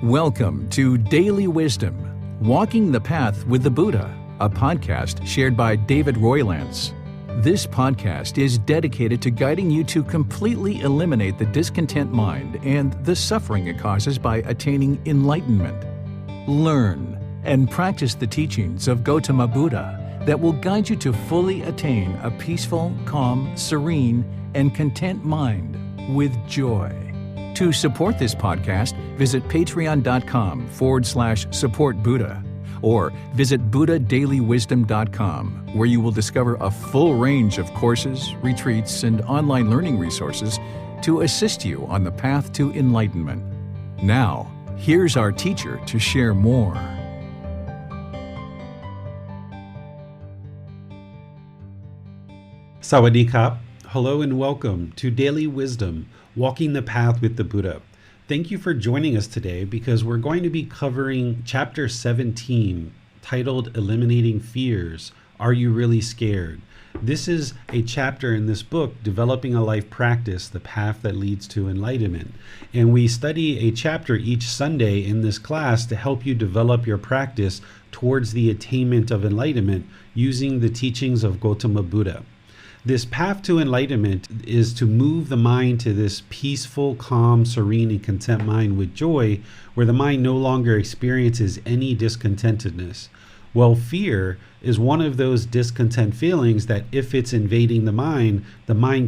Welcome to Daily Wisdom, Walking the Path with the Buddha, a podcast shared by David Roylance. This podcast is dedicated to guiding you to completely eliminate the discontent mind and the suffering it causes by attaining enlightenment. Learn and practice the teachings of Gautama Buddha that will guide you to fully attain a peaceful, calm, serene, and content mind with joy. To support this podcast, visit patreon.com/support Buddha or visit buddhadailywisdom.com, where you will discover a full range of courses, retreats, and online learning resources to assist you on the path to enlightenment. Now, here's our teacher to share more. Sawadee Kap. Hello and welcome to Daily Wisdom, Walking the Path with the Buddha. Thank you for joining us today because we're going to be covering Chapter 17, titled Eliminating Fears. Are You Really Scared? This is a chapter in this book, Developing a Life Practice, the Path That Leads to Enlightenment. And we study a chapter each Sunday in this class to help you develop your practice towards the attainment of enlightenment using the teachings of Gautama Buddha. This path to enlightenment is to move the mind to this peaceful, calm, serene, and content mind with joy, where the mind no longer experiences any discontentedness. Well, fear is one of those discontent feelings that if it's invading the mind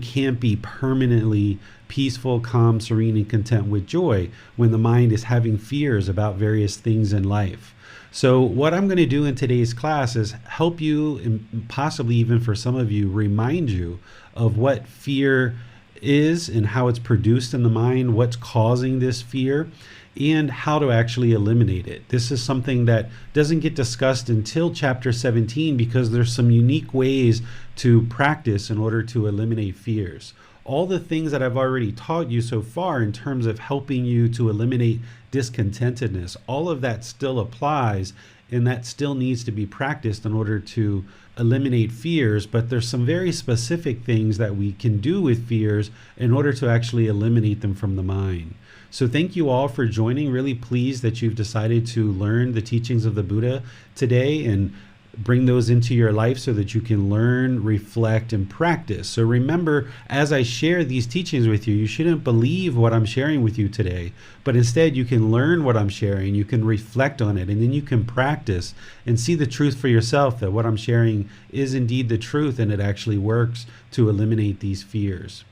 can't be permanently peaceful, calm, serene, and content with joy when the mind is having fears about various things in life. So what I'm going to do in today's class is help you, and possibly even for some of you, remind you of what fear is and how it's produced in the mind, what's causing this fear, and how to actually eliminate it. This is something that doesn't get discussed until Chapter 17 because there's some unique ways to practice in order to eliminate fears. All the things that I've already taught you so far in terms of helping you to eliminate discontentedness, all of that still applies, and that still needs to be practiced in order to eliminate fears. But there's some very specific things that we can do with fears in order to actually eliminate them from the mind. So thank you all for joining. Really pleased that you've decided to learn the teachings of the Buddha today and bring those into your life so that you can learn, reflect, and practice. So remember, as I share these teachings with you, you shouldn't believe what I'm sharing with you today, but instead you can learn what I'm sharing, you can reflect on it, and then you can practice and see the truth for yourself, that what I'm sharing is indeed the truth and it actually works to eliminate these fears.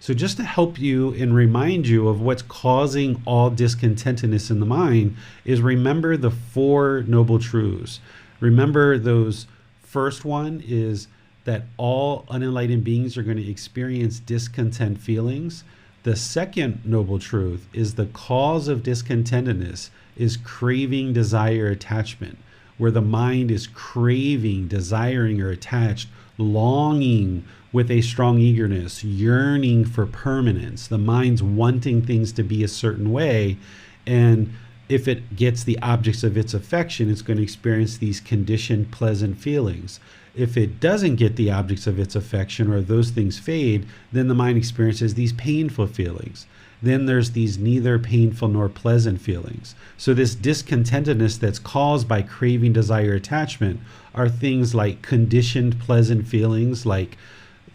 So just to help you and remind you of what's causing all discontentedness in the mind is remember the Four Noble Truths. Remember those. First one is that all unenlightened beings are going to experience discontent feelings. The second noble truth is the cause of discontentedness is craving, desire, attachment, where the mind is craving, desiring, or attached, longing with a strong eagerness, yearning for permanence. The mind's wanting things to be a certain way, and if it gets the objects of its affection, it's going to experience these conditioned, pleasant feelings. If it doesn't get the objects of its affection or those things fade, then the mind experiences these painful feelings. Then there's these neither painful nor pleasant feelings. So this discontentedness that's caused by craving, desire, attachment are things like conditioned, pleasant feelings, like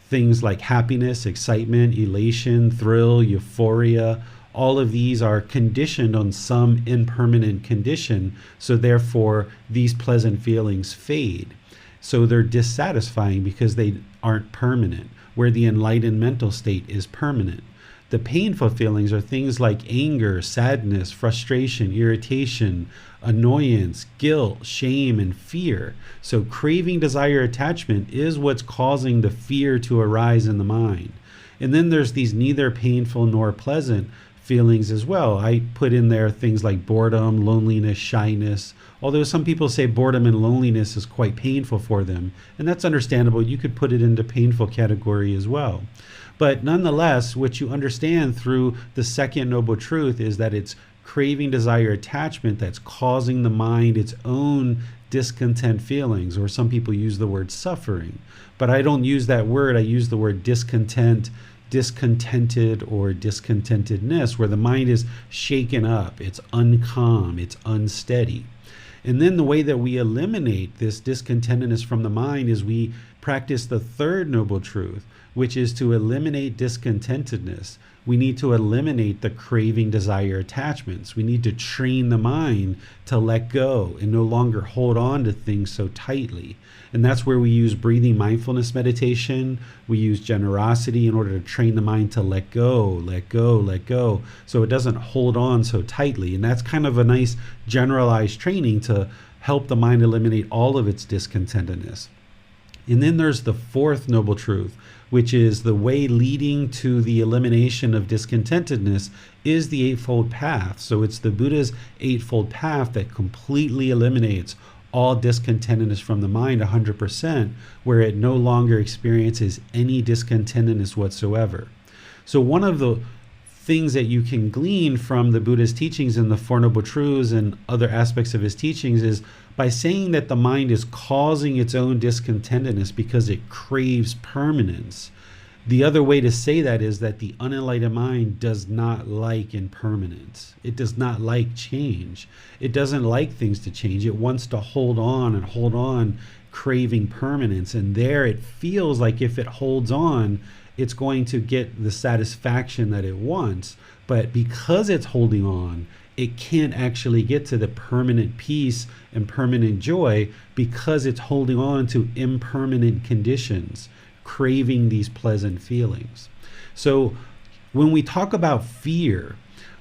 things like happiness, excitement, elation, thrill, euphoria. All of these are conditioned on some impermanent condition, so therefore these pleasant feelings fade. So they're dissatisfying because they aren't permanent, where the enlightened mental state is permanent. The painful feelings are things like anger, sadness, frustration, irritation, annoyance, guilt, shame, and fear. So craving, desire, attachment is what's causing the fear to arise in the mind. And then there's these neither painful nor pleasant feelings as well. I put in there things like boredom, loneliness, shyness, although some people say boredom and loneliness is quite painful for them, and that's understandable. You could put it into painful category as well. But nonetheless, what you understand through the second noble truth is that it's craving, desire, attachment that's causing the mind its own discontent feelings, or some people use the word suffering. But I don't use that word. I use the word discontent, discontented or discontentedness, where the mind is shaken up, it's uncalm, it's unsteady. And then the way that we eliminate this discontentedness from the mind is we practice the third noble truth, which is to eliminate discontentedness. We need to eliminate the craving, desire, attachments. We need to train the mind to let go and no longer hold on to things so tightly. And that's where we use breathing mindfulness meditation. We use generosity in order to train the mind to let go, let go, let go, so it doesn't hold on so tightly. And that's kind of a nice generalized training to help the mind eliminate all of its discontentedness. And then there's the fourth noble truth, which is the way leading to the elimination of discontentedness is the Eightfold Path. So it's the Buddha's Eightfold Path that completely eliminates all discontentedness from the mind 100%, where it no longer experiences any discontentedness whatsoever. So one of the things that you can glean from the Buddha's teachings and the Four Noble Truths and other aspects of his teachings is by saying that the mind is causing its own discontentedness because it craves permanence. The other way to say that is that the unenlightened mind does not like impermanence. It does not like change. It doesn't like things to change. It wants to hold on, craving permanence. And there it feels like if it holds on, it's going to get the satisfaction that it wants. But because it's holding on, it can't actually get to the permanent peace and permanent joy because it's holding on to impermanent conditions, craving these pleasant feelings. So when we talk about fear,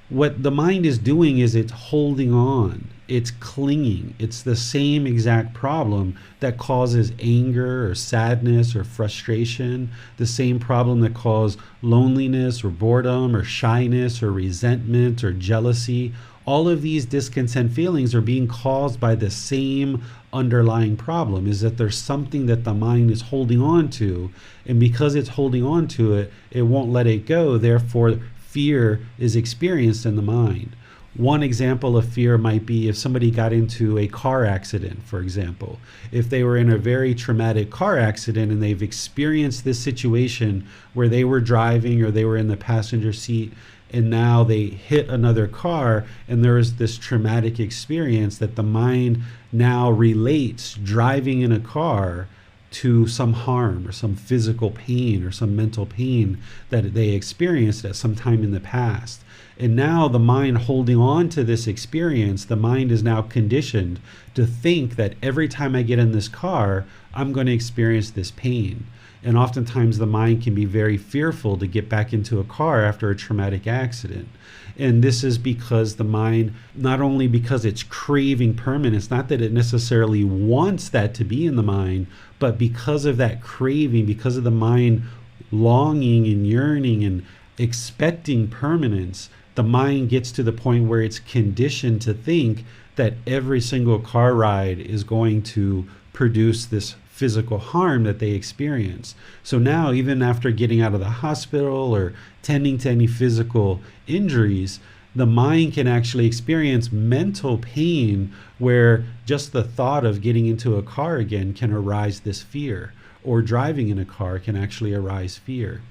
what the mind is doing is it's holding on, it's clinging. It's the same exact problem that causes anger or sadness or frustration, the same problem that causes loneliness or boredom or shyness or resentment or jealousy. All of these discontent feelings are being caused by the same underlying problem, is that there's something that the mind is holding on to, and because it's holding on to it, it won't let it go. Therefore, fear is experienced in the mind. One example of fear might be if somebody got into a car accident, for example. If they were in a very traumatic car accident and they've experienced this situation where they were driving or they were in the passenger seat and now they hit another car and there is this traumatic experience that the mind now relates driving in a car to some harm or some physical pain or some mental pain that they experienced at some time in the past. And now the mind holding on to this experience, the mind is now conditioned to think that every time I get in this car, I'm going to experience this pain. And oftentimes the mind can be very fearful to get back into a car after a traumatic accident. And this is because the mind, not only because it's craving permanence, not that it necessarily wants that to be in the mind, but because of that craving, because of the mind longing and yearning and expecting permanence, the mind gets to the point where it's conditioned to think that every single car ride is going to produce this physical harm that they experience. So now, even after getting out of the hospital or tending to any physical injuries, the mind can actually experience mental pain where just the thought of getting into a car again can arise this fear, or driving in a car can actually arise fear.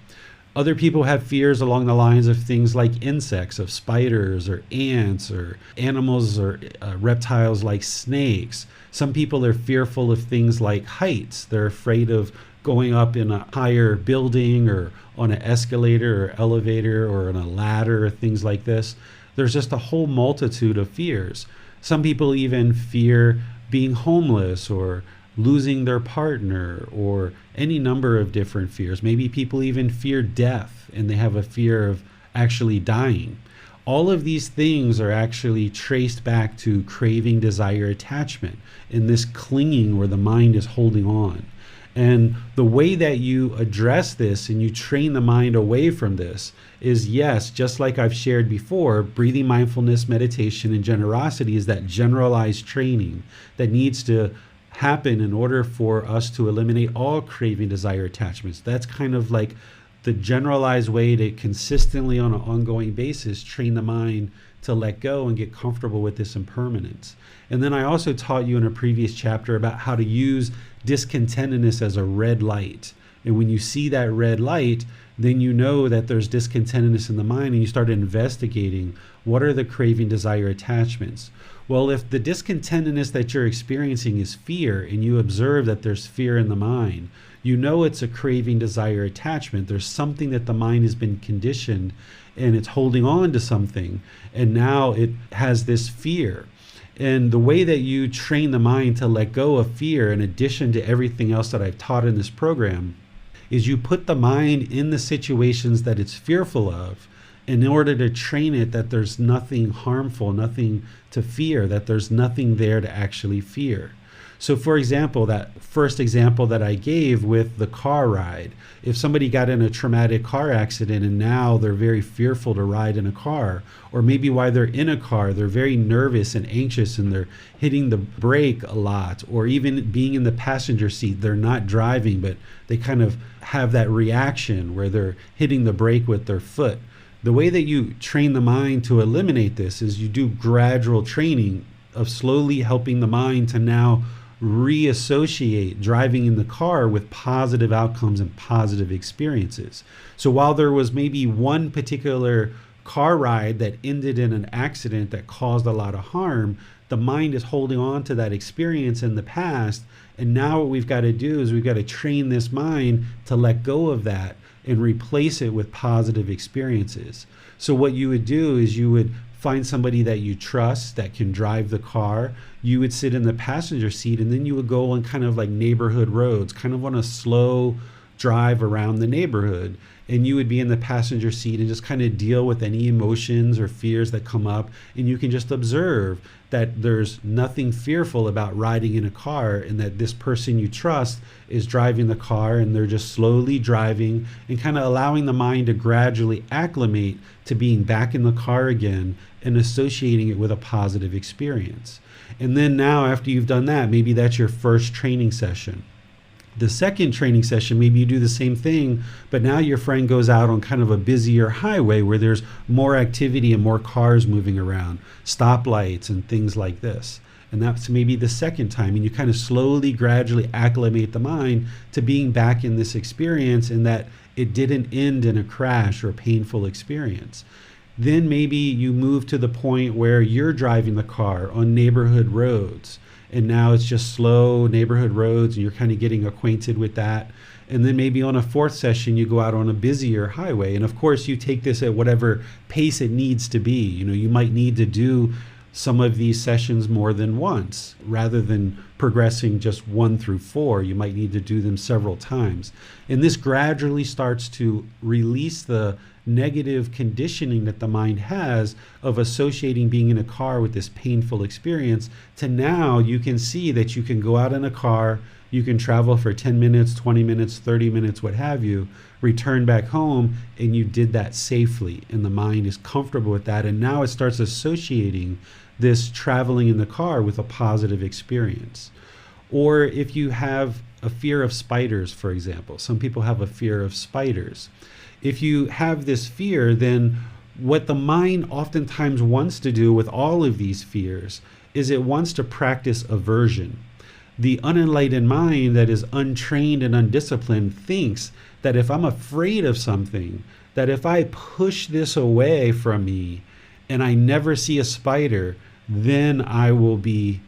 Other people have fears along the lines of things like insects, of spiders or ants or animals or reptiles like snakes. Some people are fearful of things like heights. They're afraid of going up in a higher building or on an escalator or elevator or on a ladder or things like this. There's just a whole multitude of fears. Some people even fear being homeless or losing their partner or any number of different fears. Maybe people even fear death and they have a fear of actually dying. All of these things are actually traced back to craving, desire, attachment, and this clinging where the mind is holding on. And the way that you address this and you train the mind away from this is, yes, just like I've shared before, breathing mindfulness, meditation, and generosity is that generalized training that needs to happen in order for us to eliminate all craving, desire, attachments. That's kind of like the generalized way to consistently on an ongoing basis train the mind to let go and get comfortable with this impermanence. And then I also taught you in a previous chapter about how to use discontentedness as a red light And when you see that red light, then you know that there's discontentedness in the mind, and you start investigating what are the craving, desire, attachments. Well, if the discontentedness that you're experiencing is fear, and you observe that there's fear in the mind, you know it's a craving, desire, attachment. There's something that the mind has been conditioned, and it's holding on to something, and now it has this fear. And the way that you train the mind to let go of fear, in addition to everything else that I've taught in this program, is you put the mind in the situations that it's fearful of in order to train it that there's nothing harmful, nothing to fear, that there's nothing there to actually fear. So for example, that first example that I gave with the car ride, if somebody got in a traumatic car accident and now they're very fearful to ride in a car, or maybe while they're in a car, they're very nervous and anxious and they're hitting the brake a lot, or even being in the passenger seat, they're not driving, but they kind of have that reaction where they're hitting the brake with their foot. The way that you train the mind to eliminate this is you do gradual training of slowly helping the mind to now reassociate driving in the car with positive outcomes and positive experiences. So while there was maybe one particular car ride that ended in an accident that caused a lot of harm, the mind is holding on to that experience in the past. And now what we've got to do is we've got to train this mind to let go of that and replace it with positive experiences. So what you would do is you would find somebody that you trust that can drive the car. You would sit in the passenger seat, and then you would go on kind of like neighborhood roads, kind of on a slow drive around the neighborhood. And you would be in the passenger seat and just kind of deal with any emotions or fears that come up. And you can just observe that there's nothing fearful about riding in a car, and that this person you trust is driving the car, and they're just slowly driving and kind of allowing the mind to gradually acclimate to being back in the car again and associating it with a positive experience. And then now, after you've done that, maybe that's your first training session. The second training session, maybe you do the same thing, but now your friend goes out on kind of a busier highway where there's more activity and more cars moving around, stoplights and things like this. And that's maybe the second time, and you kind of slowly, gradually acclimate the mind to being back in this experience, and that it didn't end in a crash or a painful experience. Then maybe you move to the point where you're driving the car on neighborhood roads, and now it's just slow neighborhood roads, and you're kind of getting acquainted with that. And then maybe on a fourth session, you go out on a busier highway. And of course, you take this at whatever pace it needs to be. You know, you might need to do some of these sessions more than once. Rather than progressing just 1 through 4, you might need to do them several times. And this gradually starts to release the negative conditioning that the mind has of associating being in a car with this painful experience, to now you can see that you can go out in a car, you can travel for 10 minutes, 20 minutes, 30 minutes, what have you, return back home, and you did that safely, and the mind is comfortable with that. And now it starts associating this traveling in the car with a positive experience. Or if you have a fear of spiders, for example, some people have a fear of spiders. If you have this fear, then what the mind oftentimes wants to do with all of these fears is it wants to practice aversion. The unenlightened mind that is untrained and undisciplined thinks that if I'm afraid of something, that if I push this away from me and I never see a spider, then I will be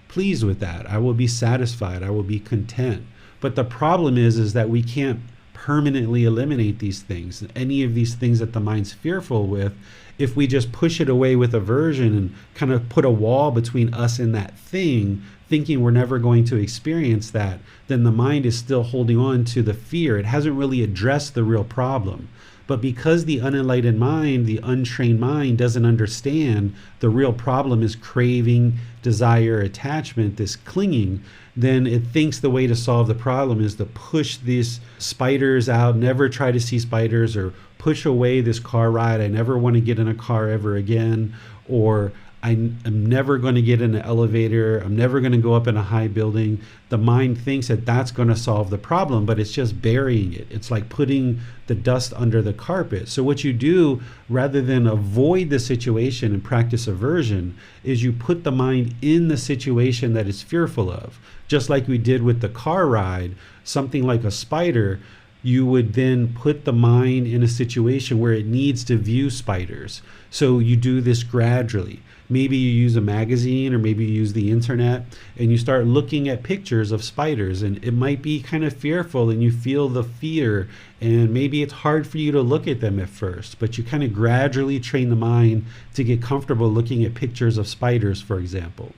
pleased with that. I will be satisfied. I will be content. But the problem is that we can't permanently eliminate these things, any of these things that the mind's fearful with. If we just push it away with aversion and kind of put a wall between us and that thing, thinking we're never going to experience that, then the mind is still holding on to the fear. It hasn't really addressed the real problem. But because the unenlightened mind, the untrained mind, doesn't understand the real problem is craving, desire, attachment, this clinging, then it thinks the way to solve the problem is to push these spiders out, never try to see spiders, or push away this car ride. I never want to get in a car ever again, or I'm never going to get in an elevator. I'm never going to go up in a high building. The mind thinks that that's going to solve the problem, but it's just burying it. It's like putting the dust under the carpet. So what you do, rather than avoid the situation and practice aversion, is you put the mind in the situation that it's fearful of. Just like we did with the car ride, something like a spider, you would then put the mind in a situation where it needs to view spiders. So you do this gradually. Maybe you use a magazine, or maybe you use the internet, and you start looking at pictures of spiders, and it might be kind of fearful and you feel the fear, and maybe it's hard for you to look at them at first, but you kind of gradually train the mind to get comfortable looking at pictures of spiders, for example.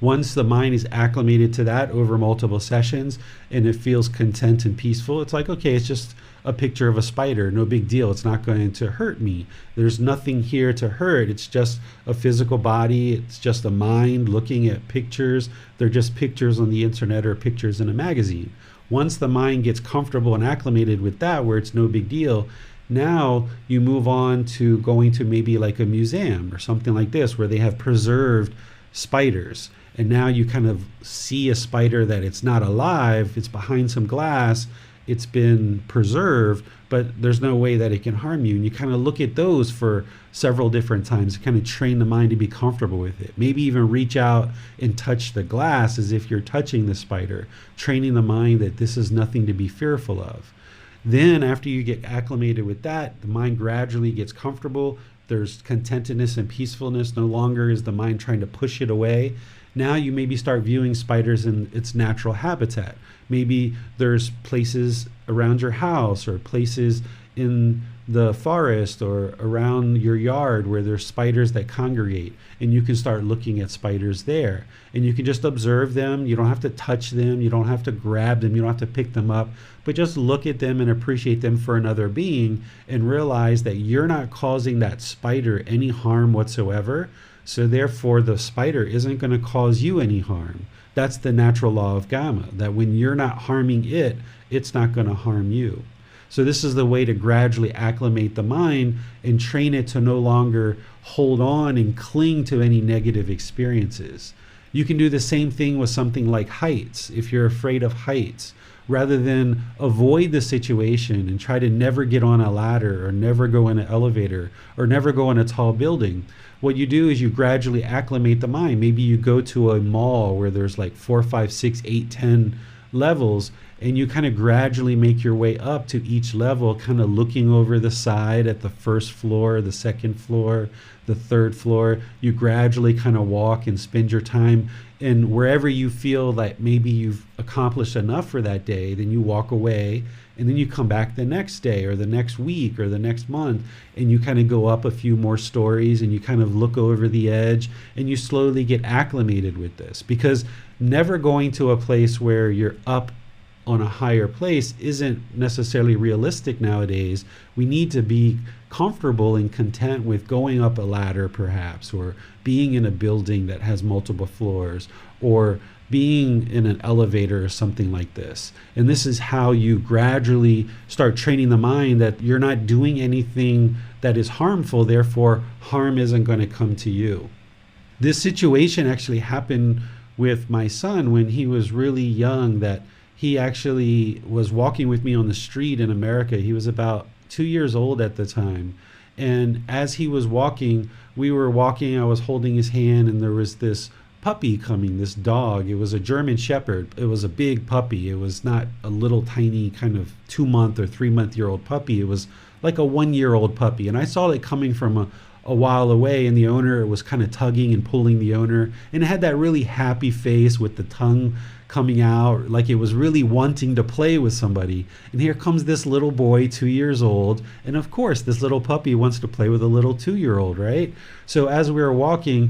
Once the mind is acclimated to that over multiple sessions and it feels content and peaceful, it's like, okay, it's just a picture of a spider, no big deal. It's not going to hurt me. There's nothing here to hurt. It's just a physical body. It's just a mind looking at pictures. They're just pictures on the internet or pictures in a magazine. Once the mind gets comfortable and acclimated with that, where it's no big deal, now you move on to going to maybe like a museum or something like this, where they have preserved spiders. And now you kind of see a spider that it's not alive, it's behind some glass, it's been preserved, but there's no way that it can harm you. And you kind of look at those for several different times to kind of train the mind to be comfortable with it. Maybe even reach out and touch the glass as if you're touching the spider, training the mind that this is nothing to be fearful of. Then after you get acclimated with that, the mind gradually gets comfortable. There's contentedness and peacefulness. No longer is the mind trying to push it away. Now you maybe start viewing spiders in its natural habitat. Maybe there's places around your house or places in the forest or around your yard where there's spiders that congregate, and you can start looking at spiders there. And you can just observe them. You don't have to touch them. You don't have to grab them. You don't have to pick them up, but just look at them and appreciate them for another being, and realize that you're not causing that spider any harm whatsoever. So therefore, the spider isn't going to cause you any harm. That's the natural law of Gamma, that when you're not harming it, it's not going to harm you. So this is the way to gradually acclimate the mind and train it to no longer hold on and cling to any negative experiences. You can do the same thing with something like heights. If you're afraid of heights, rather than avoid the situation and try to never get on a ladder or never go in an elevator or never go in a tall building, what you do is you gradually acclimate the mind. Maybe you go to a mall where there's like 4, 5, 6, 8, 10 levels, and you kind of gradually make your way up to each level, kind of looking over the side at the first floor, the second floor, the third floor. You gradually kind of walk and spend your time, and wherever you feel that maybe you've accomplished enough for that day, then you walk away, and then you come back the next day or the next week or the next month, and you kind of go up a few more stories, and you kind of look over the edge, and you slowly get acclimated with this. Because never going to a place where you're up on a higher place isn't necessarily realistic nowadays. We need to be comfortable and content with going up a ladder perhaps, or being in a building that has multiple floors, or being in an elevator or something like this. And this is how you gradually start training the mind that you're not doing anything that is harmful, therefore harm isn't going to come to you. This situation actually happened with my son when he was really young, that he actually was walking with me on the street in America. He was about 2 years old at the time. And as he was walking, we were walking, I was holding his hand, and there was this puppy coming, this dog. It was a German Shepherd. It was a big puppy. It was not a little tiny kind of 2-month or 3-month-year-old puppy. It was like a 1-year-old puppy. And I saw it coming from a while away, and the owner was kind of tugging and pulling the owner. And it had that really happy face with the tongue coming out, like it was really wanting to play with somebody. And here comes this little boy, 2 years old. And of course, this little puppy wants to play with a little 2-year-old, right? So as we were walking,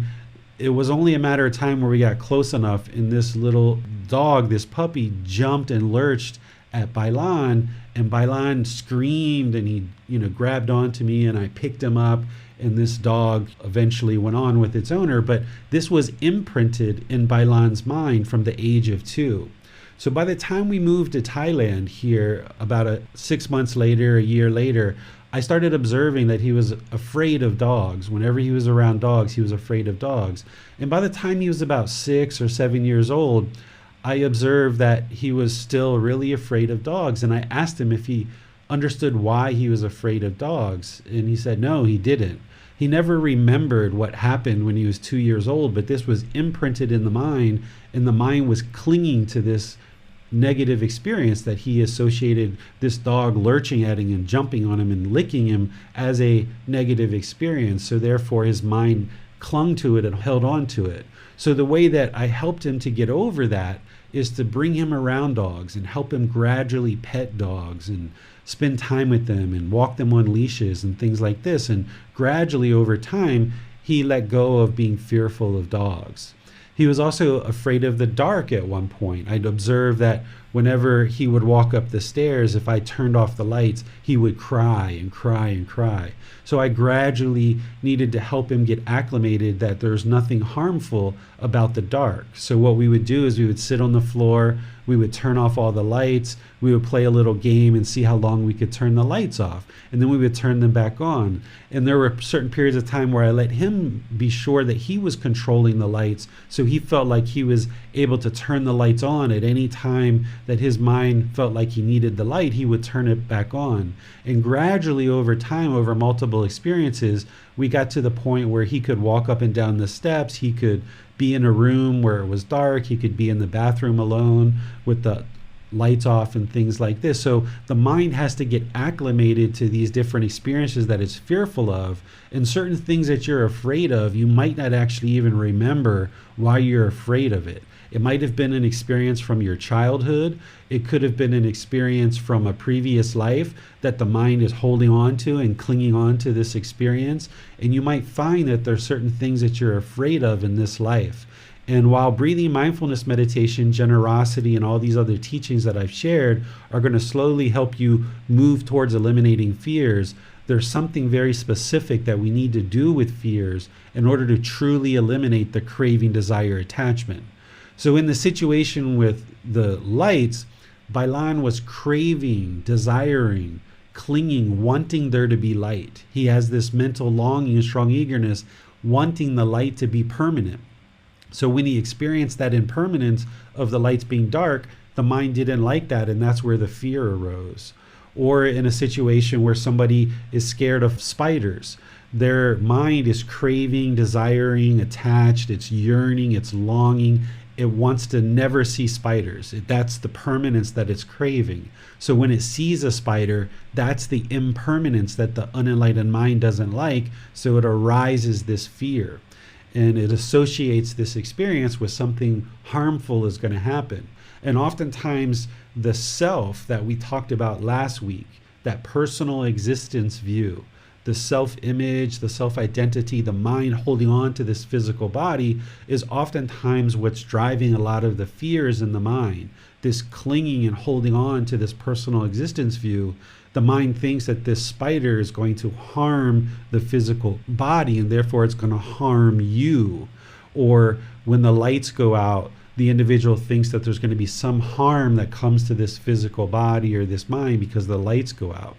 it was only a matter of time where we got close enough, and this little dog, this puppy, jumped and lurched at Bailan, and Bailan screamed, and he, grabbed onto me, and I picked him up, and this dog eventually went on with its owner. But this was imprinted in Bailan's mind from the age of 2. So by the time we moved to Thailand here, about 6 months later, a year later, I started observing that he was afraid of dogs. Whenever he was around dogs, he was afraid of dogs. And by the time he was about 6 or 7 years old, I observed that he was still really afraid of dogs. And I asked him if he understood why he was afraid of dogs. And he said, no, he didn't. He never remembered what happened when he was 2 years old, but this was imprinted in the mind, and the mind was clinging to this negative experience that he associated this dog lurching at him and jumping on him and licking him as a negative experience. So therefore his mind clung to it and held on to it. So the way that I helped him to get over that is to bring him around dogs and help him gradually pet dogs and spend time with them and walk them on leashes and things like this. And gradually over time, he let go of being fearful of dogs. He was also afraid of the dark at one point. I'd observe that whenever he would walk up the stairs, if I turned off the lights, he would cry and cry and cry. So I gradually needed to help him get acclimated that there's nothing harmful about the dark. So what we would do is we would sit on the floor, we would turn off all the lights, we would play a little game and see how long we could turn the lights off, and then we would turn them back on. And there were certain periods of time where I let him be sure that he was controlling the lights, so he felt like he was able to turn the lights on at any time that his mind felt like he needed the light. He would turn it back on. And gradually over time, over multiple experiences, we got to the point where he could walk up and down the steps, he could be in a room where it was dark, he could be in the bathroom alone with the lights off and things like this. So the mind has to get acclimated to these different experiences that it's fearful of, and certain things that you're afraid of, you might not actually even remember why you're afraid of it. It might have been an experience from your childhood. It could have been an experience from a previous life that the mind is holding on to and clinging on to this experience. And you might find that there's certain things that you're afraid of in this life. And while breathing, mindfulness meditation, generosity, and all these other teachings that I've shared are going to slowly help you move towards eliminating fears, there's something very specific that we need to do with fears in order to truly eliminate the craving, desire, attachment. So in the situation with the lights, Bailan was craving, desiring, clinging, wanting there to be light. He has this mental longing and strong eagerness, wanting the light to be permanent. So when he experienced that impermanence of the lights being dark, the mind didn't like that, and that's where the fear arose. Or in a situation where somebody is scared of spiders, their mind is craving, desiring, attached, it's yearning, it's longing. It wants to never see spiders. That's the permanence that it's craving. So when it sees a spider, that's the impermanence that the unenlightened mind doesn't like. So it arises this fear. And it associates this experience with something harmful is going to happen. And oftentimes the self that we talked about last week, that personal existence view, the self-image, the self-identity, the mind holding on to this physical body is oftentimes what's driving a lot of the fears in the mind. This clinging and holding on to this personal existence view, the mind thinks that this spider is going to harm the physical body and therefore it's going to harm you. Or when the lights go out, the individual thinks that there's going to be some harm that comes to this physical body or this mind because the lights go out.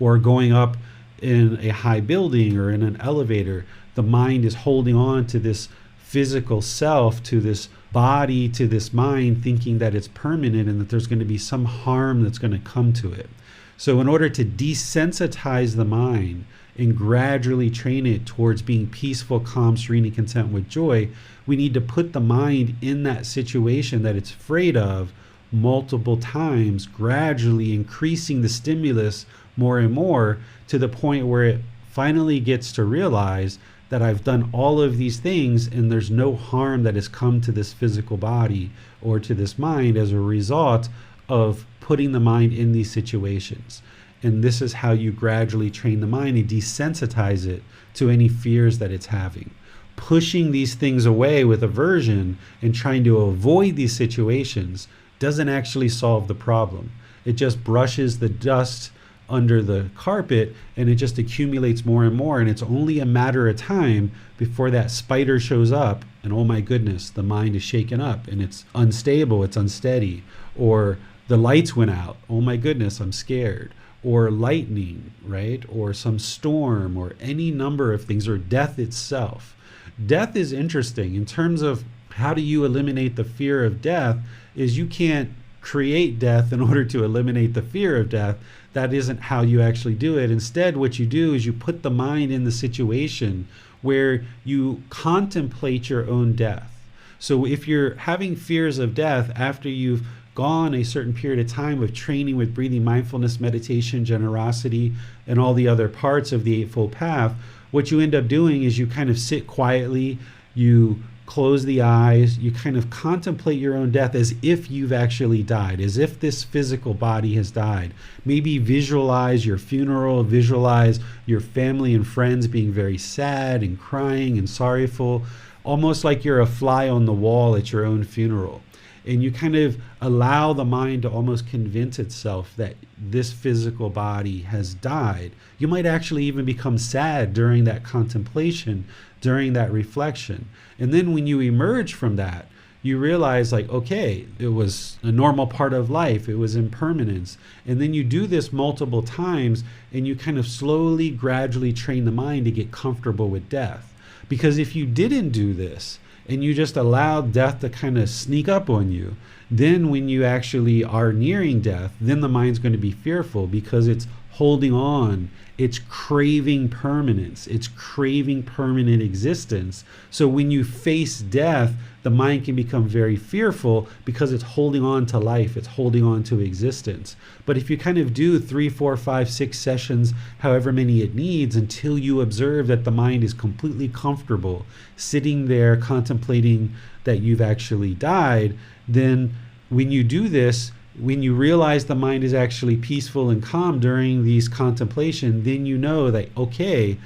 Or going up in a high building or in an elevator, the mind is holding on to this physical self, to this body, to this mind, thinking that it's permanent and that there's going to be some harm that's going to come to it. So in order to desensitize the mind and gradually train it towards being peaceful, calm, serene, and content with joy, we need to put the mind in that situation that it's afraid of multiple times, gradually increasing the stimulus more and more to the point where it finally gets to realize that I've done all of these things and there's no harm that has come to this physical body or to this mind as a result of putting the mind in these situations. And this is how you gradually train the mind and desensitize it to any fears that it's having. Pushing these things away with aversion and trying to avoid these situations doesn't actually solve the problem. It just brushes the dust under the carpet and it just accumulates more and more, and it's only a matter of time before that spider shows up and oh my goodness, the mind is shaken up and it's unstable, it's unsteady. Or the lights went out, oh my goodness, I'm scared. Or lightning, right? Or some storm, or any number of things, or death itself. Death is interesting in terms of how do you eliminate the fear of death, is you can't create death in order to eliminate the fear of death. That isn't how you actually do it. Instead, what you do is you put the mind in the situation where you contemplate your own death. So if you're having fears of death after you've gone a certain period of time of training with breathing, mindfulness, meditation, generosity, and all the other parts of the Eightfold Path, what you end up doing is you kind of sit quietly, you close the eyes, you kind of contemplate your own death as if you've actually died, as if this physical body has died. Maybe visualize your funeral, visualize your family and friends being very sad and crying and sorrowful, almost like you're a fly on the wall at your own funeral. And you kind of allow the mind to almost convince itself that this physical body has died. You might actually even become sad during that contemplation, during that reflection. And then when you emerge from that, you realize like, okay, it was a normal part of life. It was impermanence. And then you do this multiple times and you kind of slowly, gradually train the mind to get comfortable with death. Because if you didn't do this, and you just allow death to kind of sneak up on you, then when you actually are nearing death, then the mind's going to be fearful because it's holding on, it's craving permanence, it's craving permanent existence. So when you face death, the mind can become very fearful because it's holding on to life, it's holding on to existence. But if you kind of do 3, 4, 5, 6 sessions, however many it needs, until you observe that the mind is completely comfortable sitting there contemplating that you've actually died, then when you do this, when you realize the mind is actually peaceful and calm during these contemplation, then you know that, okay,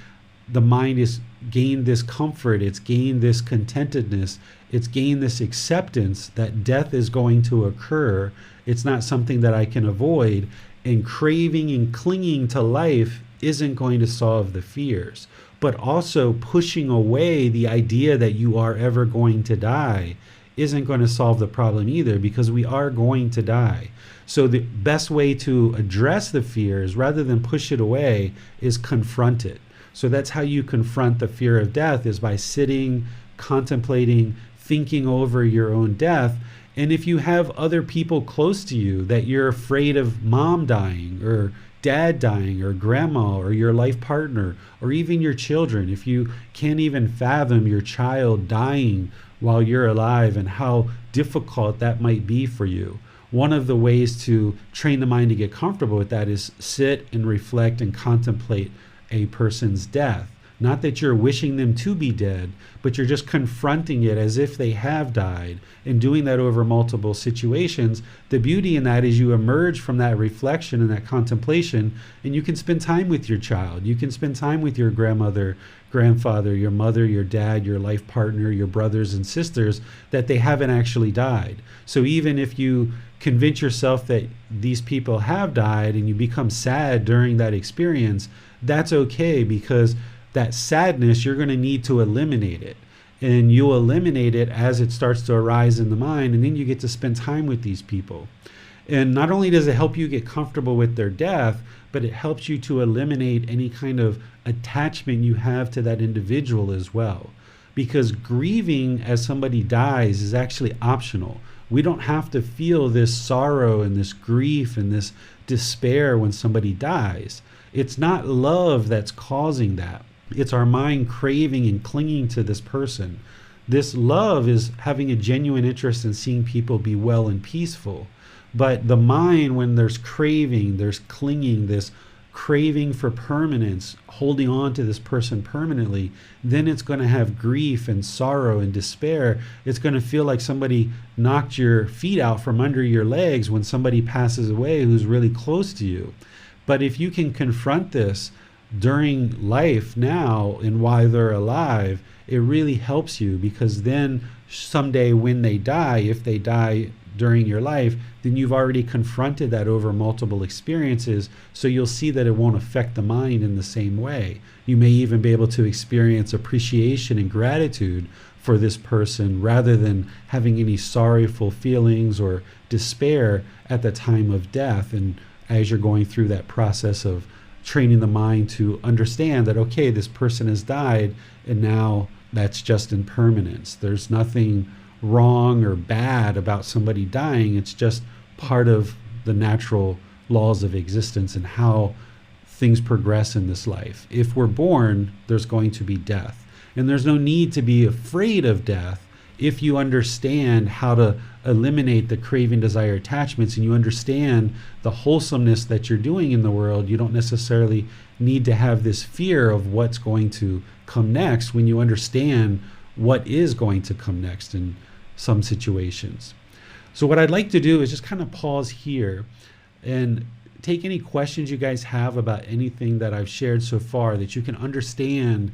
the mind has gained this comfort, it's gained this contentedness, it's gained this acceptance that death is going to occur. It's not something that I can avoid, and craving and clinging to life isn't going to solve the fears. But also pushing away the idea that you are ever going to die isn't going to solve the problem either, because we are going to die. So the best way to address the fears, rather than push it away, is confront it. So that's how you confront the fear of death, is by sitting, contemplating, thinking over your own death. And if you have other people close to you that you're afraid of, mom dying or dad dying or grandma or your life partner or even your children, if you can't even fathom your child dying while you're alive and how difficult that might be for you, one of the ways to train the mind to get comfortable with that is sit and reflect and contemplate a person's death. Not that you're wishing them to be dead, but you're just confronting it as if they have died, and doing that over multiple situations. The beauty in that is you emerge from that reflection and that contemplation, and you can spend time with your child. You can spend time with your grandmother, grandfather, your mother, your dad, your life partner, your brothers and sisters, that they haven't actually died. So even if you convince yourself that these people have died and you become sad during that experience, that's okay, because that sadness, you're going to need to eliminate it. And you'll eliminate it as it starts to arise in the mind, and then you get to spend time with these people. And not only does it help you get comfortable with their death, but it helps you to eliminate any kind of attachment you have to that individual as well. Because grieving as somebody dies is actually optional. We don't have to feel this sorrow and this grief and this despair when somebody dies. It's not love that's causing that. It's our mind craving and clinging to this person. This love is having a genuine interest in seeing people be well and peaceful. But the mind, when there's craving, there's clinging, this craving for permanence, holding on to this person permanently, then it's going to have grief and sorrow and despair. It's going to feel like somebody knocked your feet out from under your legs when somebody passes away who's really close to you. But if you can confront this during life now and while they're alive, it really helps you, because then someday when they die, if they die during your life, then you've already confronted that over multiple experiences, so you'll see that it won't affect the mind in the same way. You may even be able to experience appreciation and gratitude for this person rather than having any sorrowful feelings or despair at the time of death. And as you're going through that process of training the mind to understand that, okay, this person has died, and now that's just impermanence. There's nothing wrong or bad about somebody dying. It's just part of the natural laws of existence and how things progress in this life. If we're born, there's going to be death. And there's no need to be afraid of death if you understand how to eliminate the craving, desire, attachments, and you understand the wholesomeness that you're doing in the world, you don't necessarily need to have this fear of what's going to come next when you understand what is going to come next in some situations. So what I'd like to do is just kind of pause here and take any questions you guys have about anything that I've shared so far, that you can understand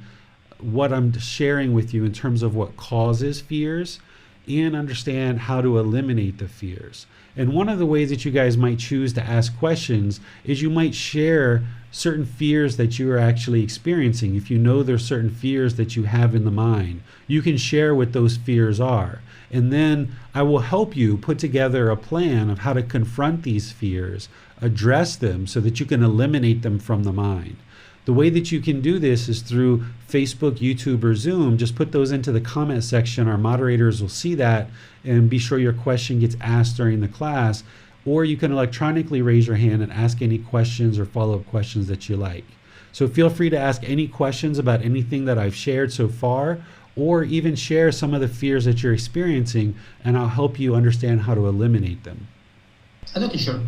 what I'm sharing with you in terms of what causes fears and understand how to eliminate the fears. And one of the ways that you guys might choose to ask questions is you might share certain fears that you are actually experiencing. If you know there's certain fears that you have in the mind, you can share what those fears are. And then I will help you put together a plan of how to confront these fears, address them so that you can eliminate them from the mind. The way that you can do this is through Facebook, YouTube, or Zoom. Just put those into the comment section. Our moderators will see that, and be sure your question gets asked during the class. Or you can electronically raise your hand and ask any questions or follow-up questions that you like. So feel free to ask any questions about anything that I've shared so far, or even share some of the fears that you're experiencing, and I'll help you understand how to eliminate them. Hello, teacher.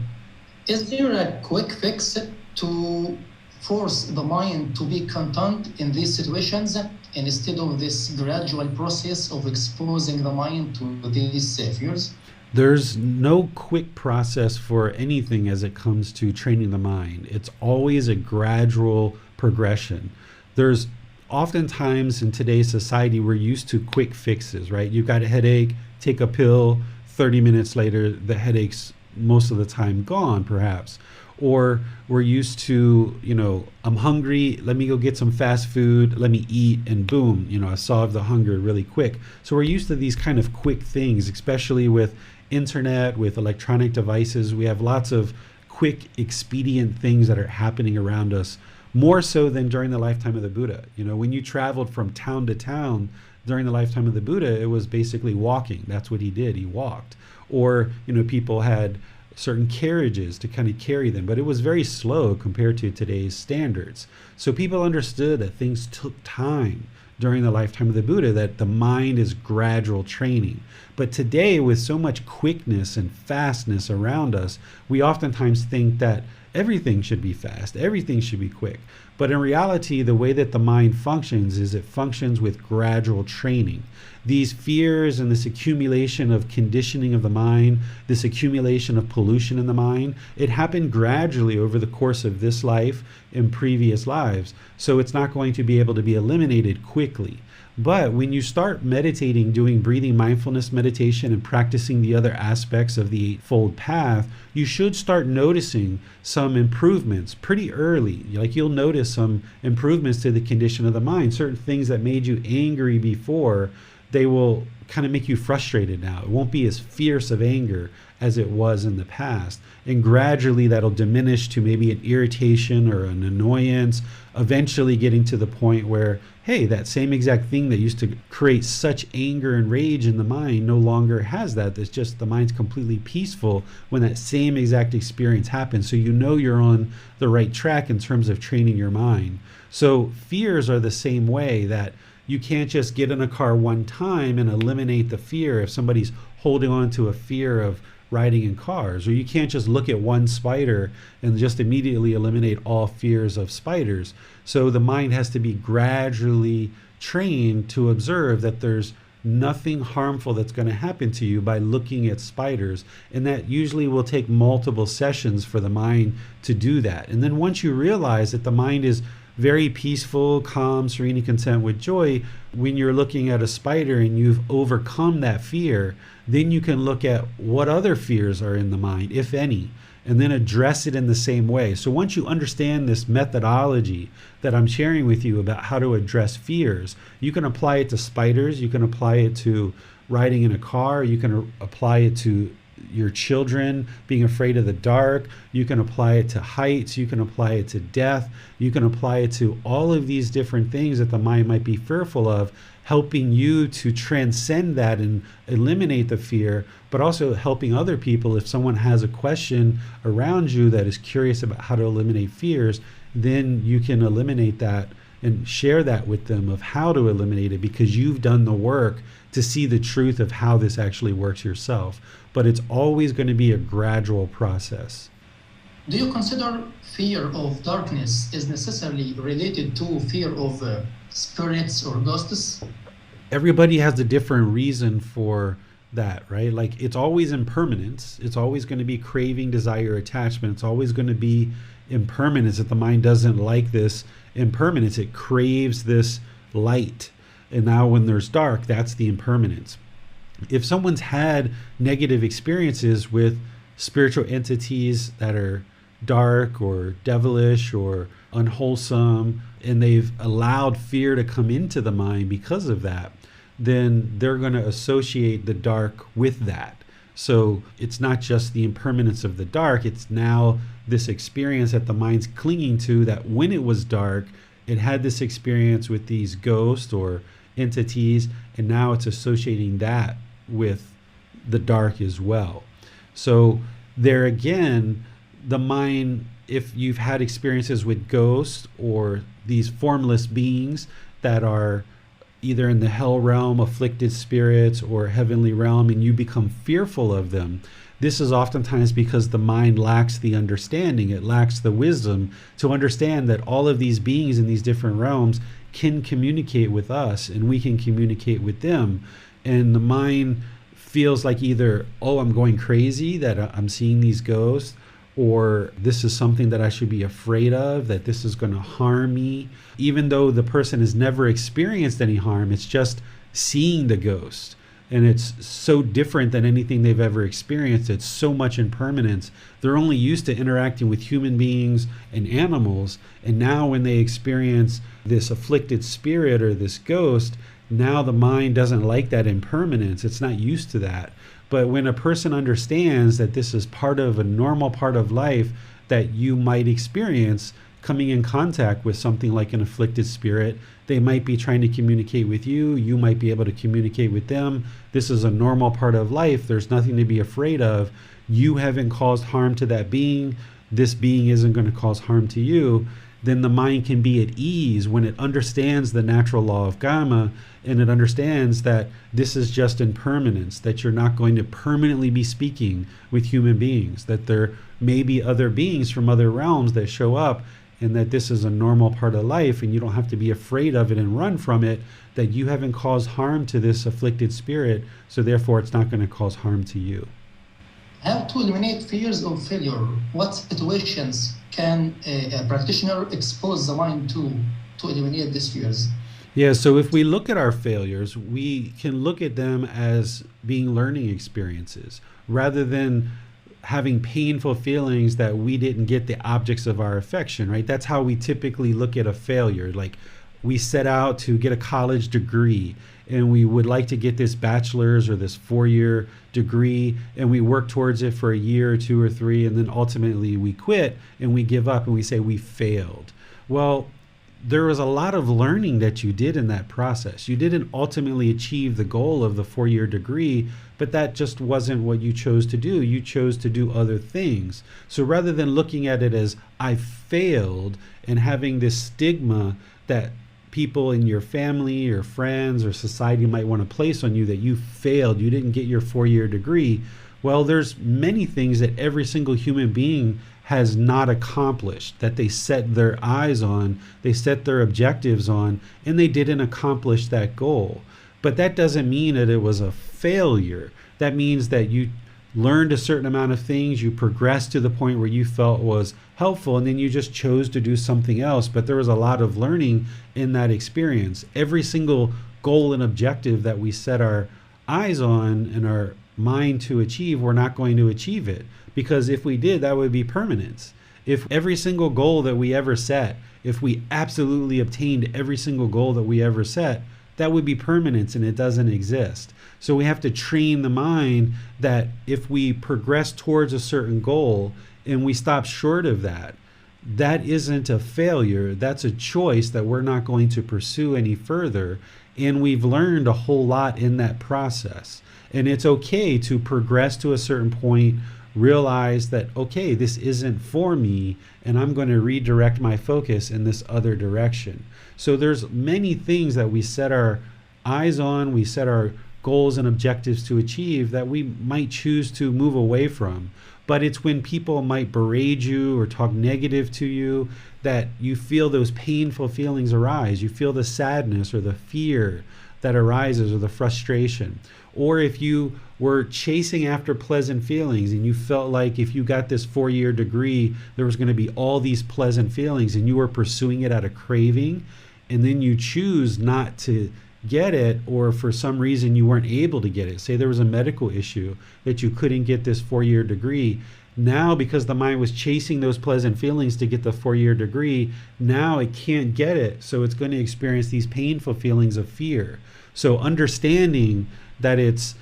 Is there a quick fix to force the mind to be content in these situations instead of this gradual process of exposing the mind to these fears? There's no quick process for anything as it comes to training the mind. It's always a gradual progression. There's oftentimes in today's society, we're used to quick fixes, right? You've got a headache, take a pill, 30 minutes later, the headache's most of the time gone, perhaps. Or we're used to, I'm hungry, let me go get some fast food, let me eat, and boom, I solve the hunger really quick. So we're used to these kind of quick things, especially with internet, with electronic devices. We have lots of quick, expedient things that are happening around us, more so than during the lifetime of the Buddha. When you traveled from town to town during the lifetime of the Buddha, it was basically walking. That's what he did. He walked. Or, people had certain carriages to kind of carry them, but it was very slow compared to today's standards. So people understood that things took time during the lifetime of the Buddha, that the mind is gradual training. But today, with so much quickness and fastness around us, we oftentimes think that everything should be fast, everything should be quick. But in reality, the way that the mind functions is it functions with gradual training. These fears and this accumulation of conditioning of the mind, this accumulation of pollution in the mind, it happened gradually over the course of this life and previous lives. So it's not going to be able to be eliminated quickly. But when you start meditating, doing breathing mindfulness meditation and practicing the other aspects of the Eightfold Path, you should start noticing some improvements pretty early. Like you'll notice some improvements to the condition of the mind. Certain things that made you angry before, they will kind of make you frustrated now. It won't be as fierce of anger as it was in the past. And gradually that'll diminish to maybe an irritation or an annoyance, eventually getting to the point where, hey, that same exact thing that used to create such anger and rage in the mind no longer has that. It's just the mind's completely peaceful when that same exact experience happens. So you're on the right track in terms of training your mind. So fears are the same way, that you can't just get in a car one time and eliminate the fear if somebody's holding on to a fear of riding in cars, or you can't just look at one spider and just immediately eliminate all fears of spiders. So the mind has to be gradually trained to observe that there's nothing harmful that's going to happen to you by looking at spiders, and that usually will take multiple sessions for the mind to do that. And then once you realize that the mind is very peaceful, calm, serene, and content with joy, when you're looking at a spider and you've overcome that fear, then you can look at what other fears are in the mind, if any, and then address it in the same way. So once you understand this methodology that I'm sharing with you about how to address fears, you can apply it to spiders, you can apply it to riding in a car, you can apply it to your children being afraid of the dark, you can apply it to heights, you can apply it to death, you can apply it to all of these different things that the mind might be fearful of, helping you to transcend that and eliminate the fear, but also helping other people. If someone has a question around you that is curious about how to eliminate fears, then you can eliminate that and share that with them of how to eliminate it, because you've done the work to see the truth of how this actually works yourself. But it's always going to be a gradual process. Do you consider fear of darkness is necessarily related to fear of spirits or ghosts? Everybody has a different reason for that, right? Like, it's always impermanence. It's always going to be craving, desire, attachment. It's always going to be impermanence, that the mind doesn't like this impermanence. It craves this light. And now when there's dark, that's the impermanence. If someone's had negative experiences with spiritual entities that are dark or devilish or unwholesome, and they've allowed fear to come into the mind because of that, then they're going to associate the dark with that. So it's not just the impermanence of the dark, it's now this experience that the mind's clinging to, that when it was dark, it had this experience with these ghosts or entities, and now it's associating that with the dark as well. So there again, the mind, if you've had experiences with ghosts or these formless beings that are either in the hell realm, afflicted spirits, or heavenly realm, and you become fearful of them, this is oftentimes because the mind lacks the understanding, it lacks the wisdom to understand that all of these beings in these different realms can communicate with us and we can communicate with them. And the mind feels like either, oh, I'm going crazy that I'm seeing these ghosts, or this is something that I should be afraid of, that this is going to harm me. Even though the person has never experienced any harm, it's just seeing the ghost. And it's so different than anything they've ever experienced. It's so much impermanence. They're only used to interacting with human beings and animals. And now when they experience this afflicted spirit or this ghost, now the mind doesn't like that impermanence. It's not used to that. But when a person understands that this is part of a normal part of life that you might experience, coming in contact with something like an afflicted spirit, they might be trying to communicate with you, you might be able to communicate with them. This is a normal part of life. There's nothing to be afraid of. You haven't caused harm to that being. This being isn't going to cause harm to you. Then the mind can be at ease when it understands the natural law of karma, and it understands that this is just impermanence, that you're not going to permanently be speaking with human beings, that there may be other beings from other realms that show up, and that this is a normal part of life, and you don't have to be afraid of it and run from it, that you haven't caused harm to this afflicted spirit, so therefore it's not going to cause harm to you. How to eliminate fears of failure? What situations can a practitioner expose the mind to eliminate these fears? Yeah, so if we look at our failures, we can look at them as being learning experiences rather than having painful feelings that we didn't get the objects of our affection, right? That's how we typically look at a failure. Like, we set out to get a college degree and we would like to get this bachelor's or this 4-year degree, and we work towards it for a year or 2 or 3, and then ultimately we quit and we give up and we say we failed. Well, there was a lot of learning that you did in that process. You didn't ultimately achieve the goal of the 4-year degree, but that just wasn't what you chose to do. You chose to do other things. So rather than looking at it as I failed and having this stigma that people in your family or friends or society might want to place on you that you failed, you didn't get your 4-year degree. Well, there's many things that every single human being has not accomplished, that they set their eyes on, they set their objectives on, and they didn't accomplish that goal. But that doesn't mean that it was a failure. That means that you learned a certain amount of things, you progressed to the point where you felt was helpful, and then you just chose to do something else. But there was a lot of learning in that experience. Every single goal and objective that we set our eyes on and our mind to achieve, we're not going to achieve it. Because if we did, that would be permanence. If every single goal that we ever set, if we absolutely obtained every single goal that we ever set, that would be permanence, and it doesn't exist. So we have to train the mind that if we progress towards a certain goal and we stop short of that, that isn't a failure. That's a choice that we're not going to pursue any further. And we've learned a whole lot in that process. And it's okay to progress to a certain point realize that, okay, this isn't for me, and I'm going to redirect my focus in this other direction. So there's many things that we set our eyes on, we set our goals and objectives to achieve that we might choose to move away from. But it's when people might berate you or talk negative to you that you feel those painful feelings arise. You feel the sadness or the fear that arises, or the frustration. Or if you were chasing after pleasant feelings and you felt like if you got this 4-year degree, there was going to be all these pleasant feelings, and you were pursuing it out of craving, and then you choose not to get it, or for some reason you weren't able to get it. Say there was a medical issue that you couldn't get this 4-year degree. Now, because the mind was chasing those pleasant feelings to get the 4-year degree, now it can't get it. So it's going to experience these painful feelings of fear. So understanding that it's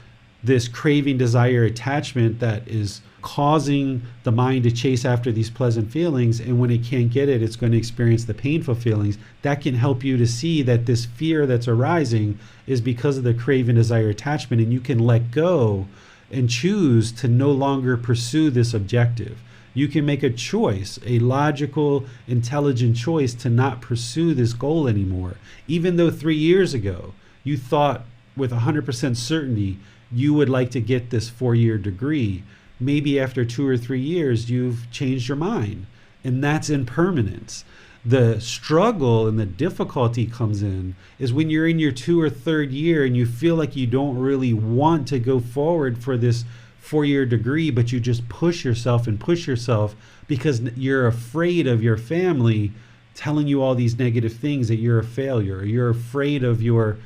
this craving, desire, attachment that is causing the mind to chase after these pleasant feelings, and when it can't get it, it's going to experience the painful feelings. That can help you to see that this fear that's arising is because of the craving, desire, attachment, and you can let go and choose to no longer pursue this objective. You can make a choice, a logical, intelligent choice to not pursue this goal anymore. Even though 3 years ago you thought with 100% certainty you would like to get this 4-year degree, maybe after 2 or 3 years you've changed your mind, and that's impermanence. The struggle and the difficulty comes in is when you're in your 2 or 3rd year and you feel like you don't really want to go forward for this 4-year degree, but you just push yourself and push yourself because you're afraid of your family telling you all these negative things, that you're a failure, or you're afraid of your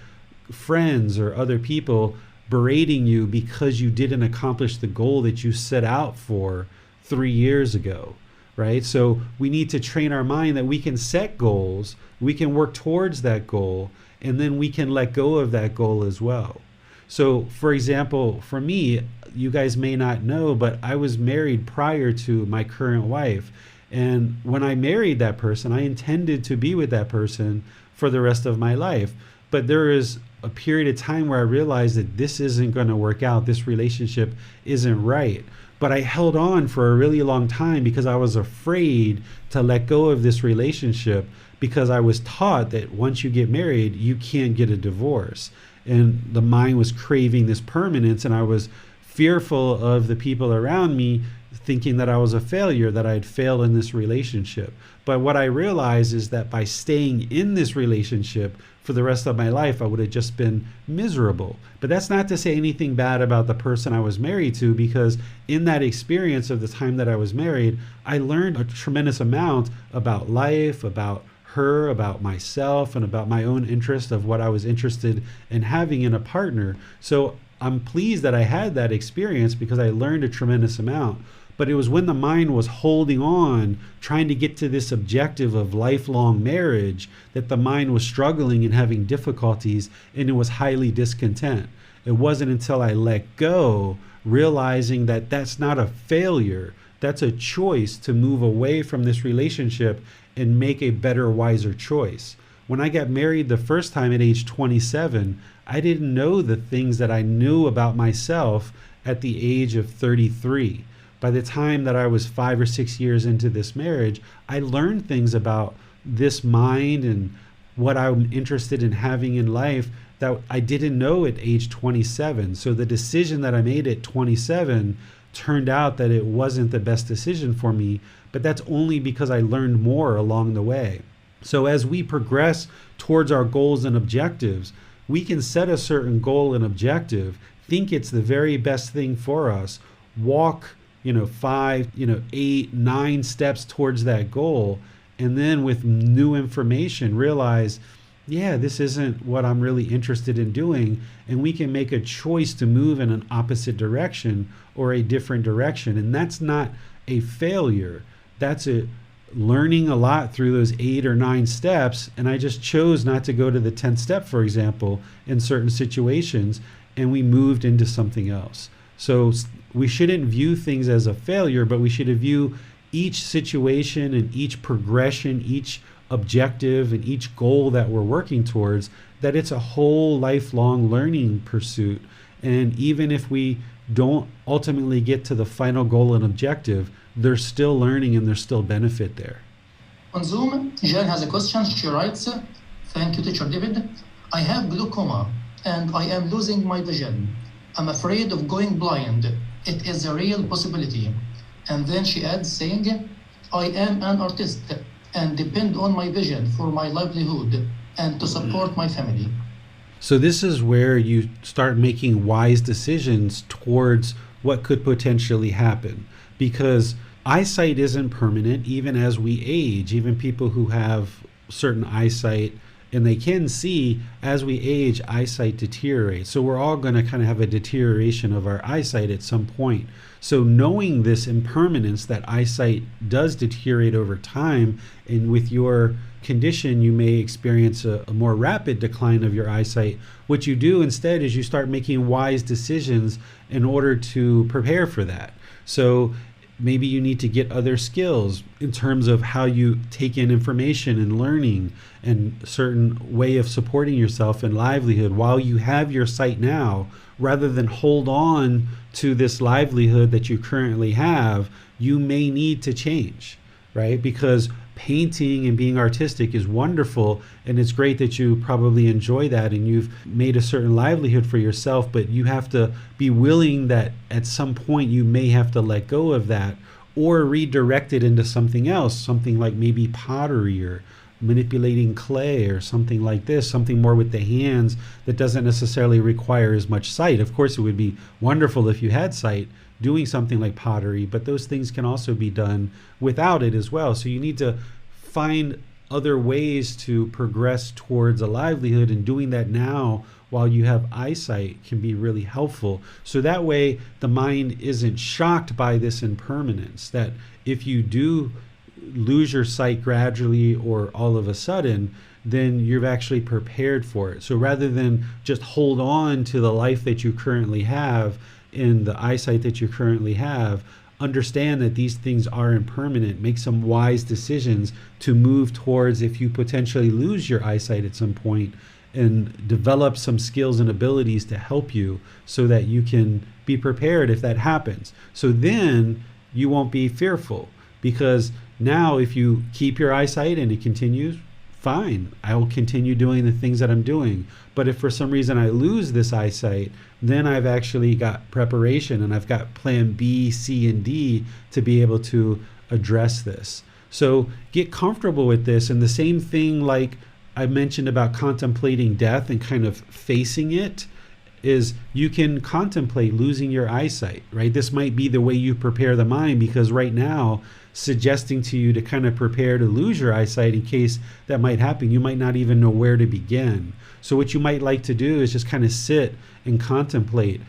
friends or other people berating you because you didn't accomplish the goal that you set out for 3 years ago, right? So we need to train our mind that we can set goals, we can work towards that goal, and then we can let go of that goal as well. So for example, for me, you guys may not know, but I was married prior to my current wife. And when I married that person, I intended to be with that person for the rest of my life. But there is a period of time where I realized that this isn't going to work out. This relationship isn't right. But I held on for a really long time because I was afraid to let go of this relationship, because I was taught that once you get married, you can't get a divorce. And the mind was craving this permanence, and I was fearful of the people around me thinking that I was a failure, that I had failed in this relationship. But what I realized is that by staying in this relationship for the rest of my life, I would have just been miserable. But that's not to say anything bad about the person I was married to, because in that experience of the time that I was married, I learned a tremendous amount about life, about her, about myself, and about my own interest of what I was interested in having in a partner. So I'm pleased that I had that experience because I learned a tremendous amount. But it was when the mind was holding on, trying to get to this objective of lifelong marriage, that the mind was struggling and having difficulties, and it was highly discontent. It wasn't until I let go, realizing that that's not a failure, that's a choice to move away from this relationship and make a better, wiser choice. When I got married the first time at age 27, I didn't know the things that I knew about myself at the age of 33. By the time that I was 5 or 6 years into this marriage, I learned things about this mind and what I'm interested in having in life that I didn't know at age 27. So the decision that I made at 27 turned out that it wasn't the best decision for me, but that's only because I learned more along the way. So as we progress towards our goals and objectives, we can set a certain goal and objective, think it's the very best thing for us, walk 5, 8, 9 steps towards that goal, and then with new information realize, yeah, this isn't what I'm really interested in doing, and we can make a choice to move in an opposite direction or a different direction. And that's not a failure. That's a learning a lot through those 8 or 9 steps, and I just chose not to go to the 10th step, for example, in certain situations, and we moved into something else. So we shouldn't view things as a failure, but we should view each situation and each progression, each objective and each goal that we're working towards, that it's a whole lifelong learning pursuit. And even if we don't ultimately get to the final goal and objective, they're still learning and there's still benefit there. On Zoom, Jan has a question. She writes, thank you, Teacher David. I have glaucoma and I am losing my vision. I'm afraid of going blind. It is a real possibility. And then she adds saying, I am an artist and depend on my vision for my livelihood and to support my family. So this is where you start making wise decisions towards what could potentially happen, because eyesight isn't permanent. Even as we age, even people who have certain eyesight and they can see, as we age, eyesight deteriorates. So we're all going to kind of have a deterioration of our eyesight at some point. So knowing this impermanence, that eyesight does deteriorate over time, and with your condition, you may experience a more rapid decline of your eyesight. What you do instead is you start making wise decisions in order to prepare for that. So maybe you need to get other skills in terms of how you take in information and learning and certain way of supporting yourself and livelihood while you have your sight now, rather than hold on to this livelihood that you currently have. You may need to change, right? Because painting and being artistic is wonderful, and it's great that you probably enjoy that and you've made a certain livelihood for yourself, but you have to be willing that at some point you may have to let go of that or redirect it into something else, something like maybe pottery or manipulating clay or something like this, something more with the hands that doesn't necessarily require as much sight. Of course, it would be wonderful if you had sight doing something like pottery, but those things can also be done without it as well. So you need to find other ways to progress towards a livelihood, and doing that now while you have eyesight can be really helpful. So that way the mind isn't shocked by this impermanence, that if you do lose your sight gradually or all of a sudden, then you've actually prepared for it. So rather than just hold on to the life that you currently have in the eyesight that you currently have, understand that these things are impermanent. Make some wise decisions to move towards, if you potentially lose your eyesight at some point, and develop some skills and abilities to help you so that you can be prepared if that happens. So then you won't be fearful, because now if you keep your eyesight and it continues, fine, I will continue doing the things that I'm doing. But if for some reason I lose this eyesight, then I've actually got preparation and I've got plan B, C, and D to be able to address this. So get comfortable with this. And the same thing, like I mentioned about contemplating death and kind of facing it, is you can contemplate losing your eyesight, right? This might be the way you prepare the mind, because right now, suggesting to you to kind of prepare to lose your eyesight in case that might happen, you might not even know where to begin. So what you might like to do is just kind of sit and contemplate.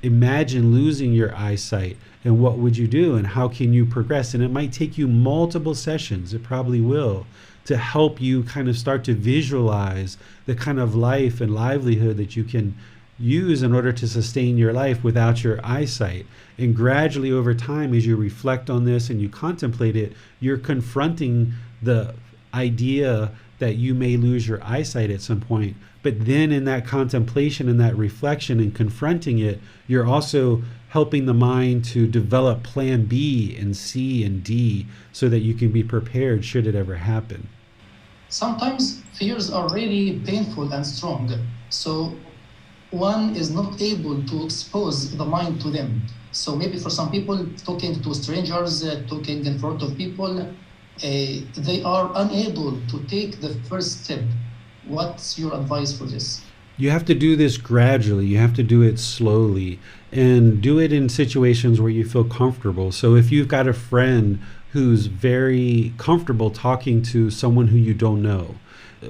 Imagine losing your eyesight, and what would you do and how can you progress? And it might take you multiple sessions, it probably will, to help you kind of start to visualize the kind of life and livelihood that you can use in order to sustain your life without your eyesight. And gradually over time, as you reflect on this and you contemplate it, you're confronting the idea that you may lose your eyesight at some point. But then in that contemplation and that reflection and confronting it, you're also helping the mind to develop plan B and C and D so that you can be prepared should it ever happen. Sometimes fears are really painful and strong, so one is not able to expose the mind to them. So maybe for some people, talking to strangers, talking in front of people, they are unable to take the first step. What's your advice for this? You have to do this gradually. You have to do it slowly, and do it in situations where you feel comfortable. So if you've got a friend who's very comfortable talking to someone who you don't know,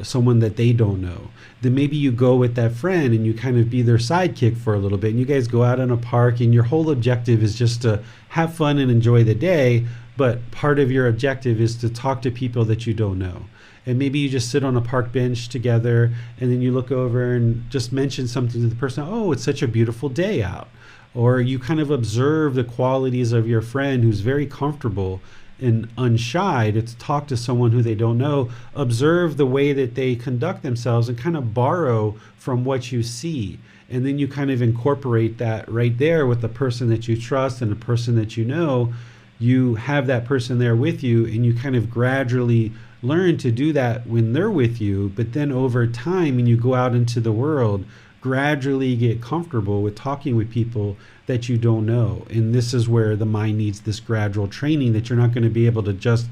someone that they don't know, then maybe you go with that friend and you kind of be their sidekick for a little bit, and you guys go out in a park, and your whole objective is just to have fun and enjoy the day, but part of your objective is to talk to people that you don't know. And maybe you just sit on a park bench together, and then you look over and just mention something to the person. Oh, it's such a beautiful day out. Or you kind of observe the qualities of your friend who's very comfortable and unshy to talk to someone who they don't know. Observe the way that they conduct themselves and kind of borrow from what you see. And then you kind of incorporate that right there with the person that you trust and the person that you know. You have that person there with you, and you kind of gradually learn to do that when they're with you. But then over time, when you go out into the world, gradually get comfortable with talking with people that you don't know. And this is where the mind needs this gradual training, that you're not going to be able to just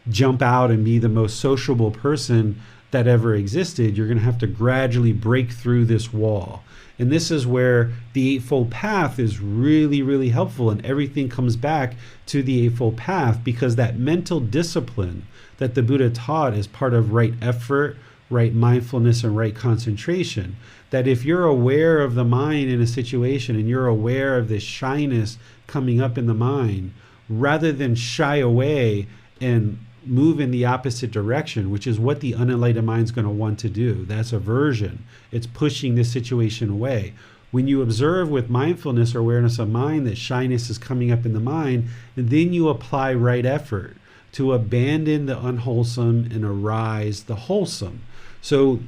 jump out and be the most sociable person that ever existed. You're going to have to gradually break through this wall. And this is where the Eightfold Path is really, really helpful. And everything comes back to the Eightfold Path, because that mental discipline that the Buddha taught is part of right effort, right mindfulness, and right concentration. That if you're aware of the mind in a situation and you're aware of this shyness coming up in the mind, rather than shy away and move in the opposite direction, which is what the unenlightened mind is going to want to do. That's aversion. It's pushing this situation away. When you observe with mindfulness or awareness of mind that shyness is coming up in the mind, then you apply right effort to abandon the unwholesome and arise the wholesome. So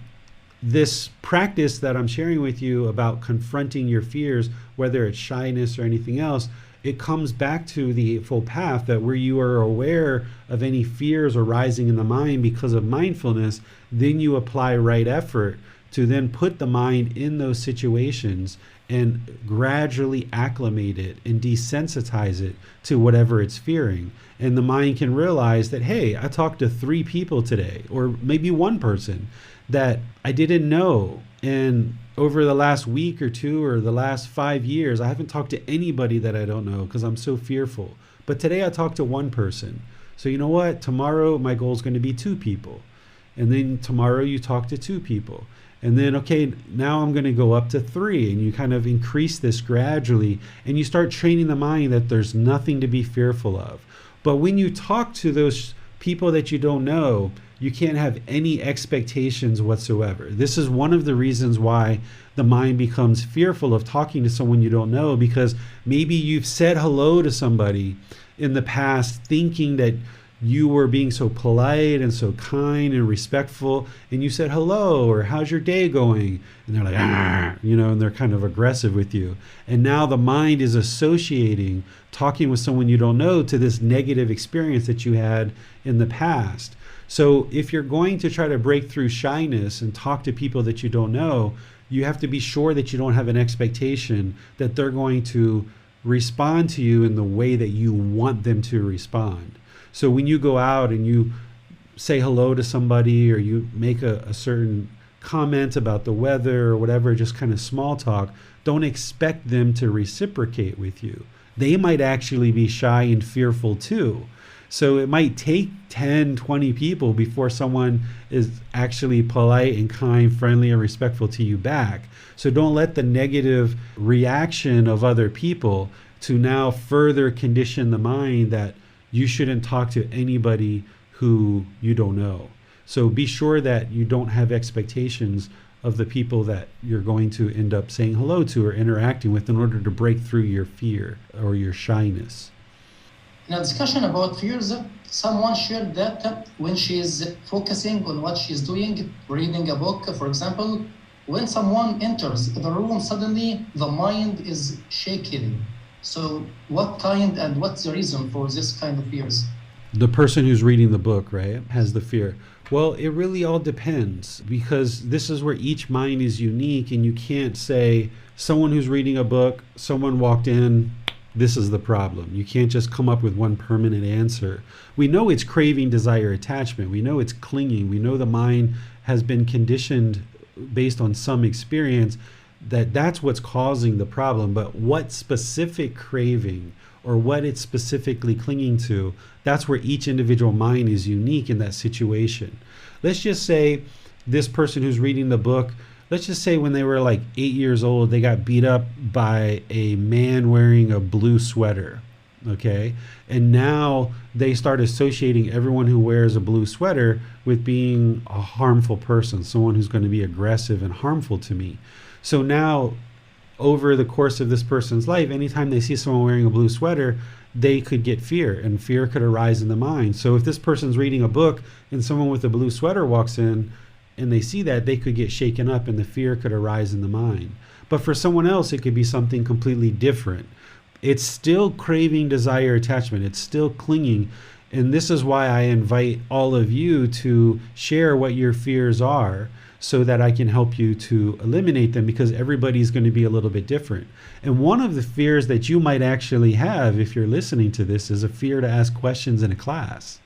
this practice that I'm sharing with you about confronting your fears, whether it's shyness or anything else, it comes back to the Eightfold Path, that where you are aware of any fears arising in the mind because of mindfulness, then you apply right effort to then put the mind in those situations and gradually acclimate it and desensitize it to whatever it's fearing. And the mind can realize that, hey, I talked to 3 people today, or maybe one person that I didn't know. And over the last week or 2 or the last 5 years, I haven't talked to anybody that I don't know because I'm so fearful. But today I talked to one person. So you know what? Tomorrow my goal is going to be 2 people. And then tomorrow you talk to 2 people. And then, okay, now I'm going to go up to 3. And you kind of increase this gradually. And you start training the mind that there's nothing to be fearful of. But when you talk to those people that you don't know, you can't have any expectations whatsoever. This is one of the reasons why the mind becomes fearful of talking to someone you don't know, because maybe you've said hello to somebody in the past thinking that you were being so polite and so kind and respectful, and you said hello or how's your day going, and they're like, and they're kind of aggressive with you. And now the mind is associating talking with someone you don't know to this negative experience that you had in the past. So if you're going to try to break through shyness and talk to people that you don't know, you have to be sure that you don't have an expectation that they're going to respond to you in the way that you want them to respond. So when you go out and you say hello to somebody, or you make a certain comment about the weather or whatever, just kind of small talk, don't expect them to reciprocate with you. They might actually be shy and fearful too. So it might take 10, 20 people before someone is actually polite and kind, friendly, and respectful to you back. So don't let the negative reaction of other people to now further condition the mind that you shouldn't talk to anybody who you don't know. So be sure that you don't have expectations of the people that you're going to end up saying hello to or interacting with in order to break through your fear or your shyness. In a discussion about fears, someone shared that when she is focusing on what she's doing, reading a book, for example, when someone enters the room, suddenly the mind is shaking. So what kind and what's the reason for this kind of fears? The person who's reading the book, right, has the fear. Well, it really all depends, because this is where each mind is unique, and you can't say someone who's reading a book, someone walked in, this is the problem. You can't just come up with one permanent answer. We know it's craving, desire, attachment. We know it's clinging. We know the mind has been conditioned based on some experience that's what's causing the problem. But what specific craving or what it's specifically clinging to, that's where each individual mind is unique in that situation. Let's just say this person who's reading the book, let's just say when they were like 8 years old, they got beat up by a man wearing a blue sweater, okay? And now they start associating everyone who wears a blue sweater with being a harmful person, someone who's going to be aggressive and harmful to me. So now, over the course of this person's life, anytime they see someone wearing a blue sweater, they could get fear, and fear could arise in the mind. So if this person's reading a book and someone with a blue sweater walks in, and they see that, they could get shaken up and the fear could arise in the mind. But for someone else, it could be something completely different. It's still craving, desire, attachment. It's still clinging. And this is why I invite all of you to share what your fears are so that I can help you to eliminate them, because everybody's going to be a little bit different. And one of the fears that you might actually have if you're listening to this is a fear to ask questions in a class.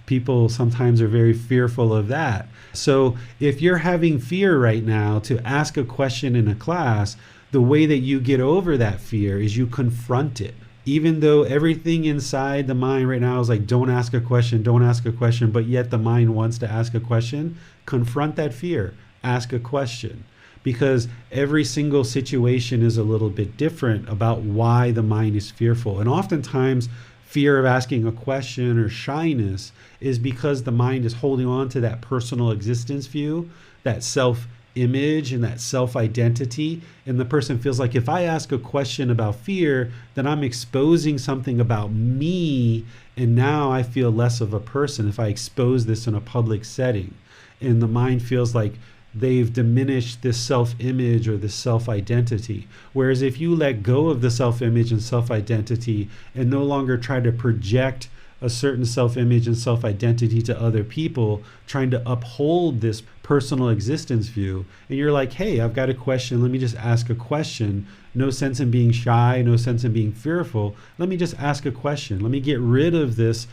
People sometimes are very fearful of that. So if you're having fear right now to ask a question in a class, the way that you get over that fear is you confront it. Even though everything inside the mind right now is like, don't ask a question, don't ask a question, but yet the mind wants to ask a question, confront that fear, ask a question. Because every single situation is a little bit different about why the mind is fearful. And oftentimes, fear of asking a question or shyness is because the mind is holding on to that personal existence view, that self-image and that self-identity. And the person feels like, if I ask a question about fear, then I'm exposing something about me, and now I feel less of a person if I expose this in a public setting. And the mind feels like they've diminished this self-image or this self-identity. Whereas if you let go of the self-image and self-identity and no longer try to project a certain self-image and self-identity to other people, trying to uphold this personal existence view, and you're like, hey, I've got a question, let me just ask a question. No sense in being shy, no sense in being fearful. Let me just ask a question. Let me get rid of this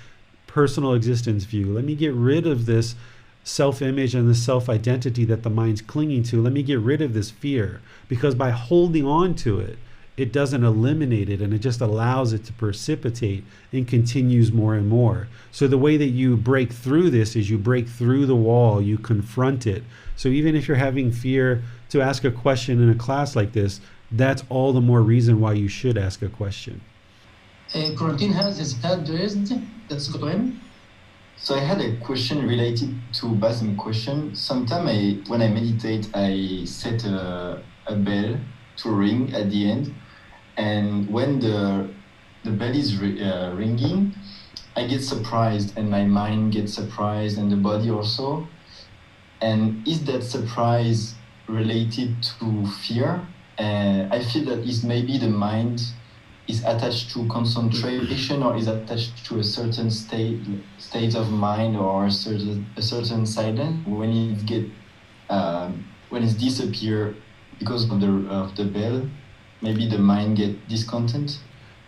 personal existence view. Let me get rid of this self-image and the self-identity that the mind's clinging to. Let me get rid of this fear, because by holding on to it, it doesn't eliminate it, and it just allows it to precipitate and continues more and more. So the way that you break through this is you break through the wall, you confront it. So even if you're having fear to ask a question in a class like this, that's all the more reason why you should ask a question. Quarantine has his hand raised. Let's go to him. So I had a question related to Basim's question. Sometimes when I meditate, I set a bell to ring at the end. And when the bell is ringing, I get surprised, and my mind gets surprised, and the body also. And is that surprise related to fear? I feel that is maybe the mind is attached to concentration, or is attached to a certain state of mind, or a certain silence. When it disappear because of the bell, maybe the mind get discontent.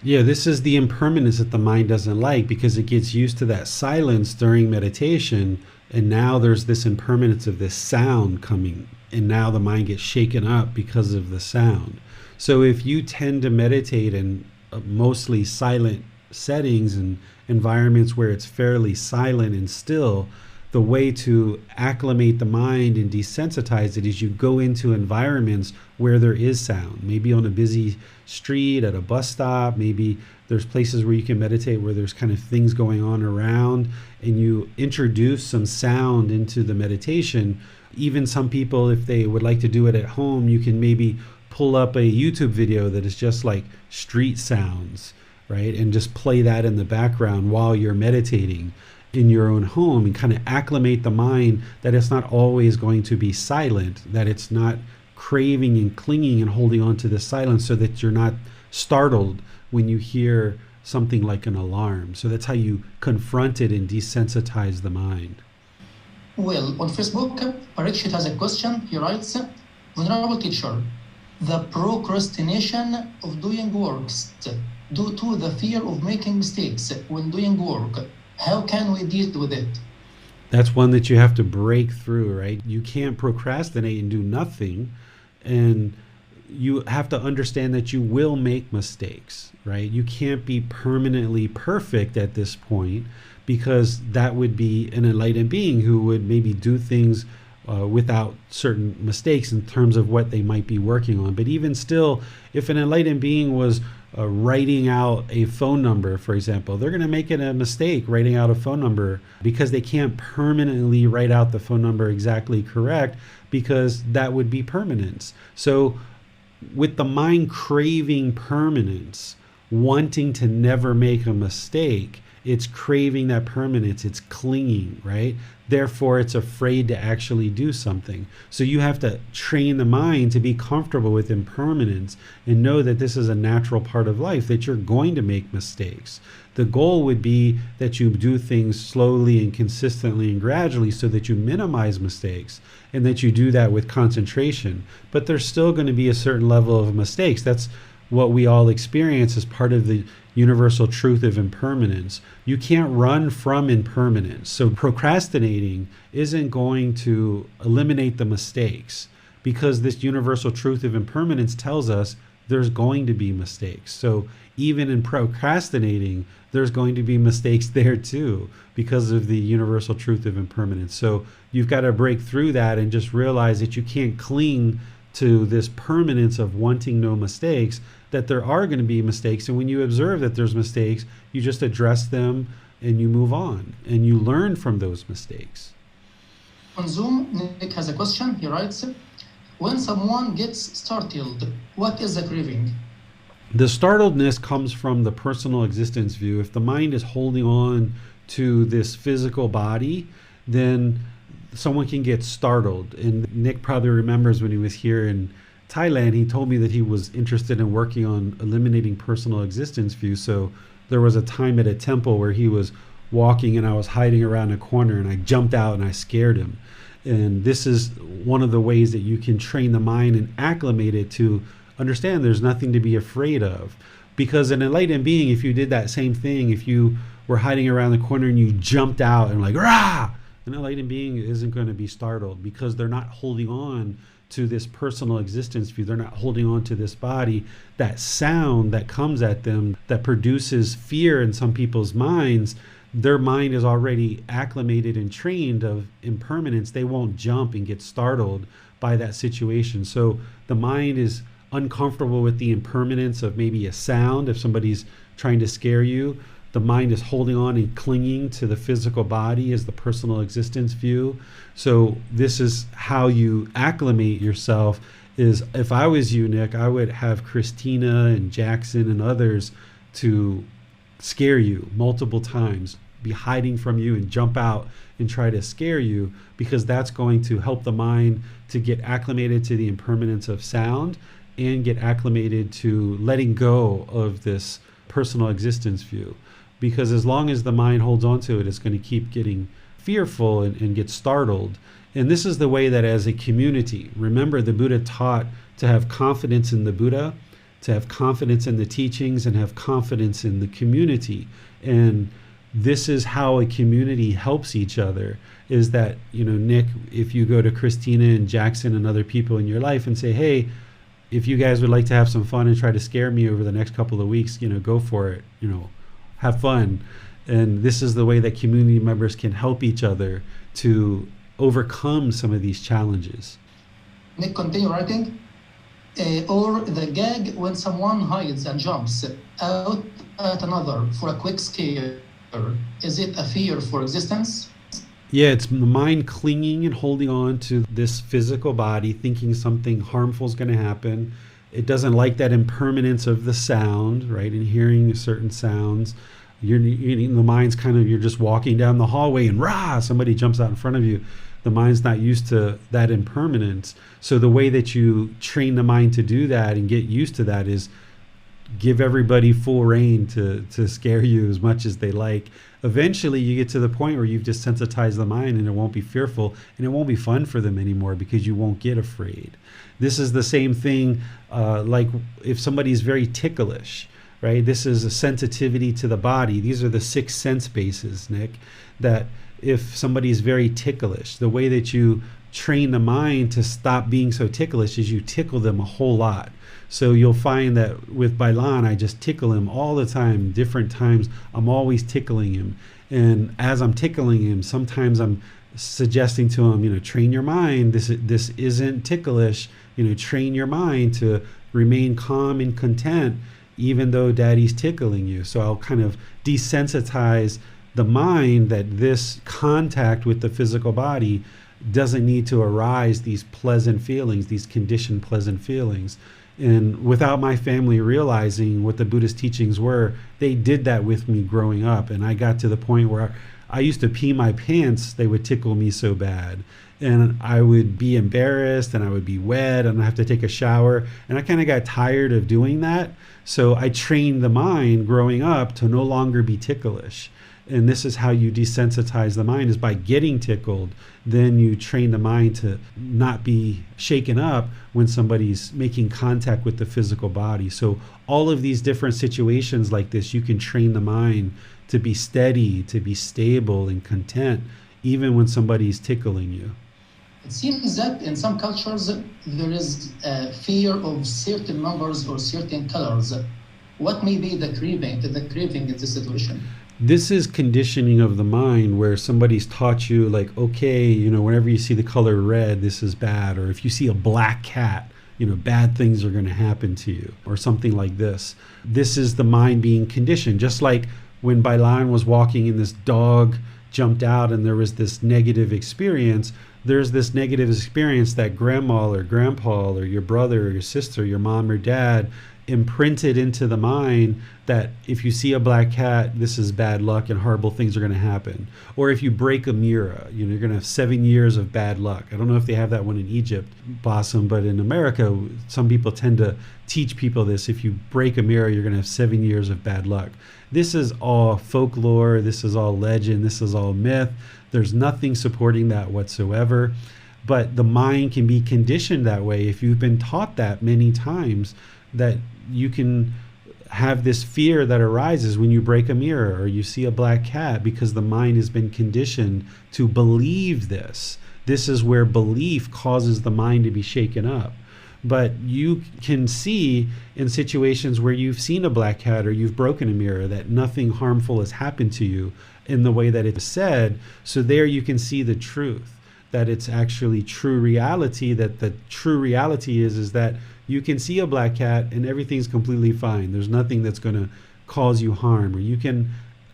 Yeah, this is the impermanence that the mind doesn't like, because it gets used to that silence during meditation, and now there's this impermanence of this sound coming, and now the mind gets shaken up because of the sound. So if you tend to meditate in mostly silent settings and environments where it's fairly silent and still, the way to acclimate the mind and desensitize it is you go into environments where there is sound, maybe on a busy street, at a bus stop, maybe there's places where you can meditate where there's kind of things going on around, and you introduce some sound into the meditation. Even some people, if they would like to do it at home, you can maybe pull up a YouTube video that is just like street sounds, right? And just play that in the background while you're meditating in your own home, and kind of acclimate the mind that it's not always going to be silent, that it's not craving and clinging and holding on to the silence, so that you're not startled when you hear something like an alarm. So that's how you confront it and desensitize the mind. Well, on Facebook, Parikshit has a question. He writes, Venerable teacher, the procrastination of doing works due to the fear of making mistakes when doing work, how can we deal with it? That's one that you have to break through, right? You can't procrastinate and do nothing. And you have to understand that you will make mistakes, right? You can't be permanently perfect at this point, because that would be an enlightened being who would maybe do things without certain mistakes in terms of what they might be working on. But even still, if an enlightened being was writing out a phone number, for example, they're going to make it a mistake writing out a phone number, because they can't permanently write out the phone number exactly correct, because that would be permanence. So with the mind craving permanence, wanting to never make a mistake, it's craving that permanence, it's clinging, right? Therefore, it's afraid to actually do something. So you have to train the mind to be comfortable with impermanence and know that this is a natural part of life, that you're going to make mistakes. The goal would be that you do things slowly and consistently and gradually so that you minimize mistakes and that you do that with concentration. But there's still going to be a certain level of mistakes. That's what we all experience as part of the universal truth of impermanence. You can't run from impermanence. So procrastinating isn't going to eliminate the mistakes, because this universal truth of impermanence tells us there's going to be mistakes. So even in procrastinating, there's going to be mistakes there too, because of the universal truth of impermanence. So you've got to break through that and just realize that you can't cling to this permanence of wanting no mistakes, that there are going to be mistakes. And when you observe that there's mistakes, you just address them and you move on and you learn from those mistakes. On Zoom, Nick has a question. He writes, when someone gets startled, what is the craving? The startledness comes from the personal existence view. If the mind is holding on to this physical body, then someone can get startled. And Nick probably remembers when he was here in Thailand, he told me that he was interested in working on eliminating personal existence view. So there was a time at a temple where he was walking and I was hiding around a corner and I jumped out and I scared him. And this is one of the ways that you can train the mind and acclimate it to understand there's nothing to be afraid of. Because an enlightened being, if you did that same thing, if you were hiding around the corner and you jumped out and like, rah! An enlightened being isn't going to be startled, because they're not holding on to this personal existence view. They're not holding on to this body. That sound that comes at them that produces fear in some people's minds, their mind is already acclimated and trained of impermanence. They won't jump and get startled by that situation. So the mind is uncomfortable with the impermanence of maybe a sound. If somebody's trying to scare you, the mind is holding on and clinging to the physical body as the personal existence view. So this is how you acclimate yourself. Is if I was you, Nick, I would have Christina and Jackson and others to scare you multiple times, be hiding from you and jump out and try to scare you, because that's going to help the mind to get acclimated to the impermanence of sound and get acclimated to letting go of this personal existence view. Because as long as the mind holds on to it, it's going to keep getting fearful and get startled. And this is the way that as a community, remember the Buddha taught to have confidence in the Buddha, to have confidence in the teachings, and have confidence in the community. And this is how a community helps each other, is that, Nick, if you go to Christina and Jackson and other people in your life and say, hey, if you guys would like to have some fun and try to scare me over the next couple of weeks, go for it, have fun. And this is the way that community members can help each other to overcome some of these challenges. Nick, continue writing. Or the gag when someone hides and jumps out at another for a quick scare. Is it a fear for existence? Yeah, it's the mind clinging and holding on to this physical body, thinking something harmful is going to happen. It doesn't like that impermanence of the sound, right? And hearing certain sounds. The mind's you're just walking down the hallway and rah, somebody jumps out in front of you. The mind's not used to that impermanence. So the way that you train the mind to do that and get used to that is give everybody full reign to scare you as much as they like. Eventually you get to the point where you've just sensitized the mind and it won't be fearful and it won't be fun for them anymore, because you won't get afraid. This is the same thing like if somebody's very ticklish, right? This is a sensitivity to the body. These are the 6 sense bases, Nick, that if somebody's very ticklish, the way that you train the mind to stop being so ticklish is you tickle them a whole lot. So you'll find that with Bailan, I just tickle him all the time, different times. I'm always tickling him. And as I'm tickling him, sometimes I'm suggesting to him, train your mind. This isn't ticklish. Train your mind to remain calm and content, even though daddy's tickling you. So I'll kind of desensitize the mind that this contact with the physical body doesn't need to arise these pleasant feelings, these conditioned pleasant feelings. And without my family realizing what the Buddhist teachings were, they did that with me growing up. And I got to the point where I used to pee my pants. They would tickle me so bad. And I would be embarrassed and I would be wet and I have to take a shower. And I kind of got tired of doing that. So I trained the mind growing up to no longer be ticklish. And this is how you desensitize the mind, is by getting tickled. Then you train the mind to not be shaken up when somebody's making contact with the physical body. So all of these different situations like this, you can train the mind to be steady, to be stable and content, even when somebody's tickling you. It seems that in some cultures there is a fear of certain numbers or certain colors. What may be the craving in this situation? This is conditioning of the mind, where somebody's taught you, like, okay, whenever you see the color red, this is bad. Or if you see a black cat, bad things are going to happen to you, or something like this. This is the mind being conditioned. Just like when Bailan was walking and this dog jumped out and there was this negative experience, there's this negative experience that grandma or grandpa or your brother or your sister, your mom or dad imprinted into the mind that if you see a black cat, this is bad luck and horrible things are going to happen. Or if you break a mirror, you're going to have 7 years of bad luck. I don't know if they have that one in Egypt, Bassem, but in America, some people tend to teach people this. If you break a mirror, you're going to have 7 years of bad luck. This is all folklore. This is all legend. This is all myth. There's nothing supporting that whatsoever. But the mind can be conditioned that way if you've been taught that many times, that you can have this fear that arises when you break a mirror or you see a black cat, because the mind has been conditioned to believe this. This is where belief causes the mind to be shaken up. But you can see in situations where you've seen a black cat or you've broken a mirror that nothing harmful has happened to you in the way that it's said. So there you can see the truth, that it's actually true reality, that the true reality is that you can see a black cat and everything's completely fine. There's nothing that's going to cause you harm. Or you can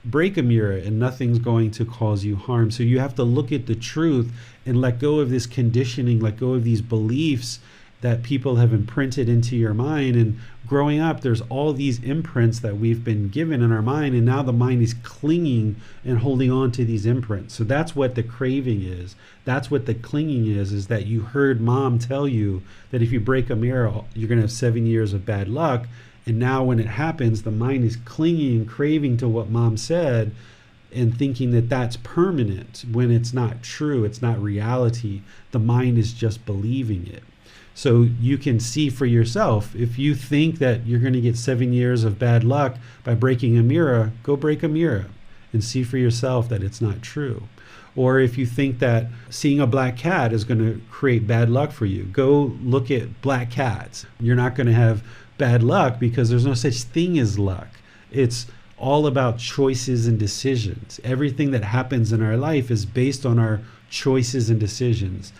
break a mirror and nothing's going to cause you harm. So you have to look at the truth and let go of this conditioning, let go of these beliefs that people have imprinted into your mind. And growing up, there's all these imprints that we've been given in our mind, and now the mind is clinging and holding on to these imprints. So that's what the craving is. That's what the clinging is that you heard mom tell you that if you break a mirror, you're going to have 7 years of bad luck. And now when it happens, the mind is clinging and craving to what mom said and thinking that that's permanent, when it's not true. It's not reality. The mind is just believing it. So you can see for yourself, if you think that you're going to get 7 years of bad luck by breaking a mirror, go break a mirror and see for yourself that it's not true. Or if you think that seeing a black cat is going to create bad luck for you, go look at black cats. You're not going to have bad luck because there's no such thing as luck. It's all about choices and decisions. Everything that happens in our life is based on our choices and decisions.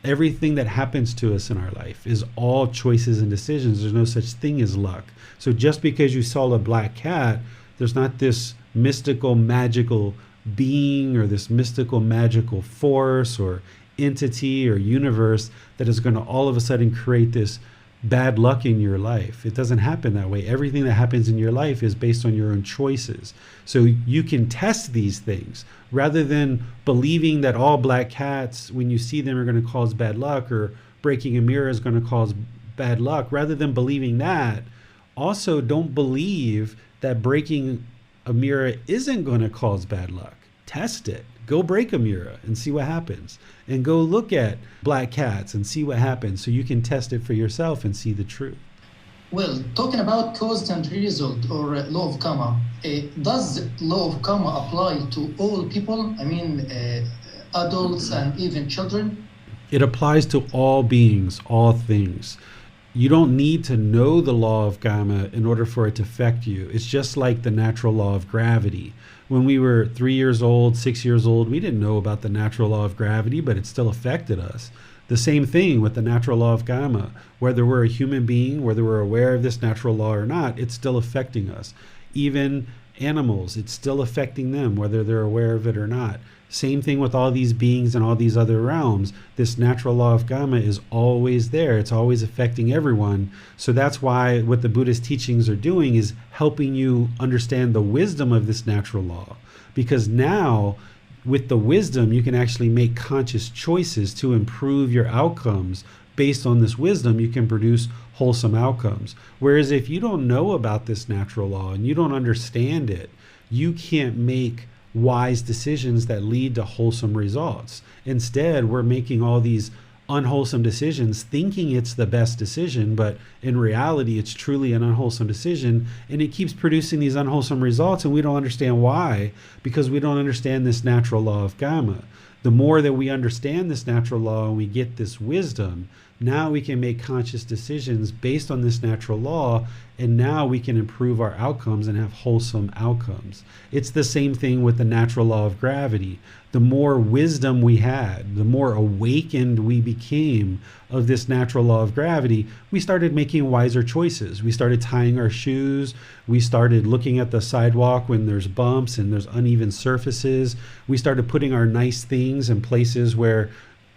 Everything that happens to us in our life is all choices and decisions. There's no such thing as luck. So just because you saw a black cat, there's not this mystical, magical being or this mystical, magical force or entity or universe that is going to all of a sudden create this bad luck in your life. It doesn't happen that way. Everything that happens in your life is based on your own choices. So you can test these things rather than believing that all black cats, when you see them, are going to cause bad luck, or breaking a mirror is going to cause bad luck. Rather than believing that, also don't believe that breaking a mirror isn't going to cause bad luck. Test it. Go break a mirror and see what happens. And go look at black cats and see what happens, so you can test it for yourself and see the truth. Well, talking about cause and result, or law of karma, does law of karma apply to all people? I mean, adults and even children? It applies to all beings, all things. You don't need to know the law of karma in order for it to affect you. It's just like the natural law of gravity. When we were 3 years old, 6 years old, we didn't know about the natural law of gravity, but it still affected us. The same thing with the natural law of karma. Whether we're a human being, whether we're aware of this natural law or not, it's still affecting us. Even animals, it's still affecting them, whether they're aware of it or not. Same thing with all these beings and all these other realms. This natural law of karma is always there. It's always affecting everyone. So that's why what the Buddhist teachings are doing is helping you understand the wisdom of this natural law. Because now, with the wisdom, you can actually make conscious choices to improve your outcomes. Based on this wisdom, you can produce wholesome outcomes. Whereas if you don't know about this natural law and you don't understand it, you can't make wise decisions that lead to wholesome results. Instead, we're making all these unwholesome decisions thinking it's the best decision, but in reality it's truly an unwholesome decision, and it keeps producing these unwholesome results, and we don't understand why, because we don't understand this natural law of karma. The more that we understand this natural law and we get this wisdom, now we can make conscious decisions based on this natural law, and now we can improve our outcomes and have wholesome outcomes. It's the same thing with the natural law of gravity. The more wisdom we had, the more awakened we became of this natural law of gravity, we started making wiser choices. We started tying our shoes. We started looking at the sidewalk when there's bumps and there's uneven surfaces. We started putting our nice things in places where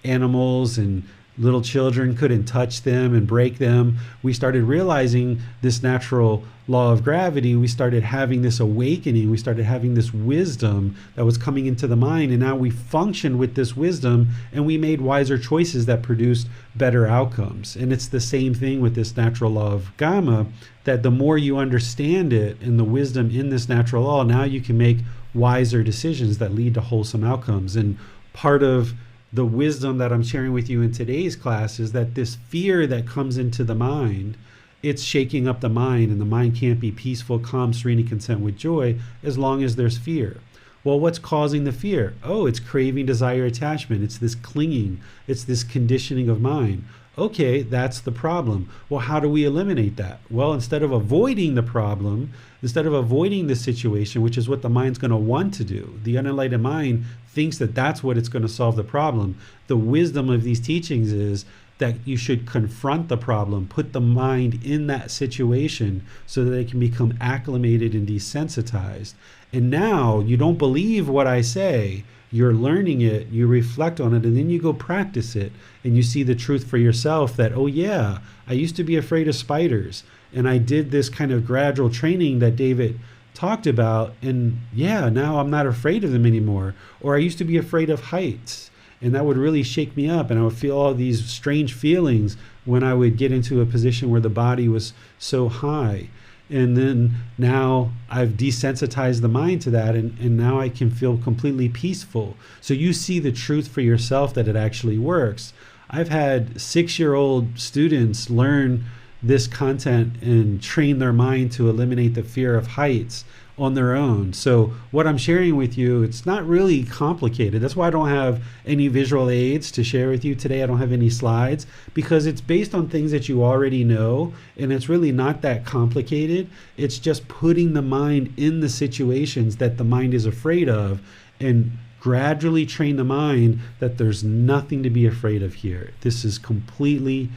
animals and little children couldn't touch them and break them. We started realizing this natural law of gravity. We started having this awakening. We started having this wisdom that was coming into the mind. And now we functioned with this wisdom and we made wiser choices that produced better outcomes. And it's the same thing with this natural law of karma, that the more you understand it and the wisdom in this natural law, now you can make wiser decisions that lead to wholesome outcomes. And part of the wisdom that I'm sharing with you in today's class is that this fear that comes into the mind, it's shaking up the mind, and the mind can't be peaceful, calm, serene, and content with joy as long as there's fear. Well, what's causing the fear? Oh, it's craving, desire, attachment. It's this clinging. It's this conditioning of mind. Okay, that's the problem. Well, how do we eliminate that? Well, instead of avoiding the problem, instead of avoiding the situation, which is what the mind's going to want to do, the unenlightened mind thinks that that's what it's going to solve the problem. The wisdom of these teachings is that you should confront the problem, put the mind in that situation so that it can become acclimated and desensitized. And now you don't believe what I say. You're learning it, you reflect on it, and then you go practice it, and you see the truth for yourself that, oh yeah, I used to be afraid of spiders, and I did this kind of gradual training that David talked about, and yeah, now I'm not afraid of them anymore. Or I used to be afraid of heights, and that would really shake me up, and I would feel all these strange feelings when I would get into a position where the body was so high. And then now I've desensitized the mind to that, and now I can feel completely peaceful. So you see the truth for yourself that it actually works. I've had 6-year-old students learn this content and train their mind to eliminate the fear of heights on their own. So what I'm sharing with you, it's not really complicated. That's why I don't have any visual aids to share with you today. I don't have any slides, because it's based on things that you already know, and it's really not that complicated. It's just putting the mind in the situations that the mind is afraid of, and gradually train the mind that there's nothing to be afraid of here. This is completely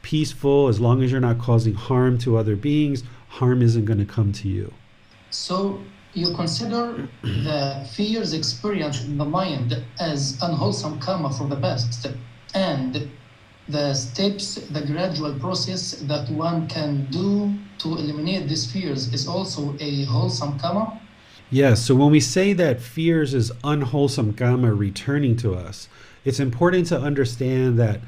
peaceful. As long as you're not causing harm to other beings, harm isn't going to come to you. So you consider the fears experienced in the mind as unwholesome karma for the past, and the steps, the gradual process that one can do to eliminate these fears is also a wholesome karma? Yes, so when we say that fears is unwholesome karma returning to us, it's important to understand that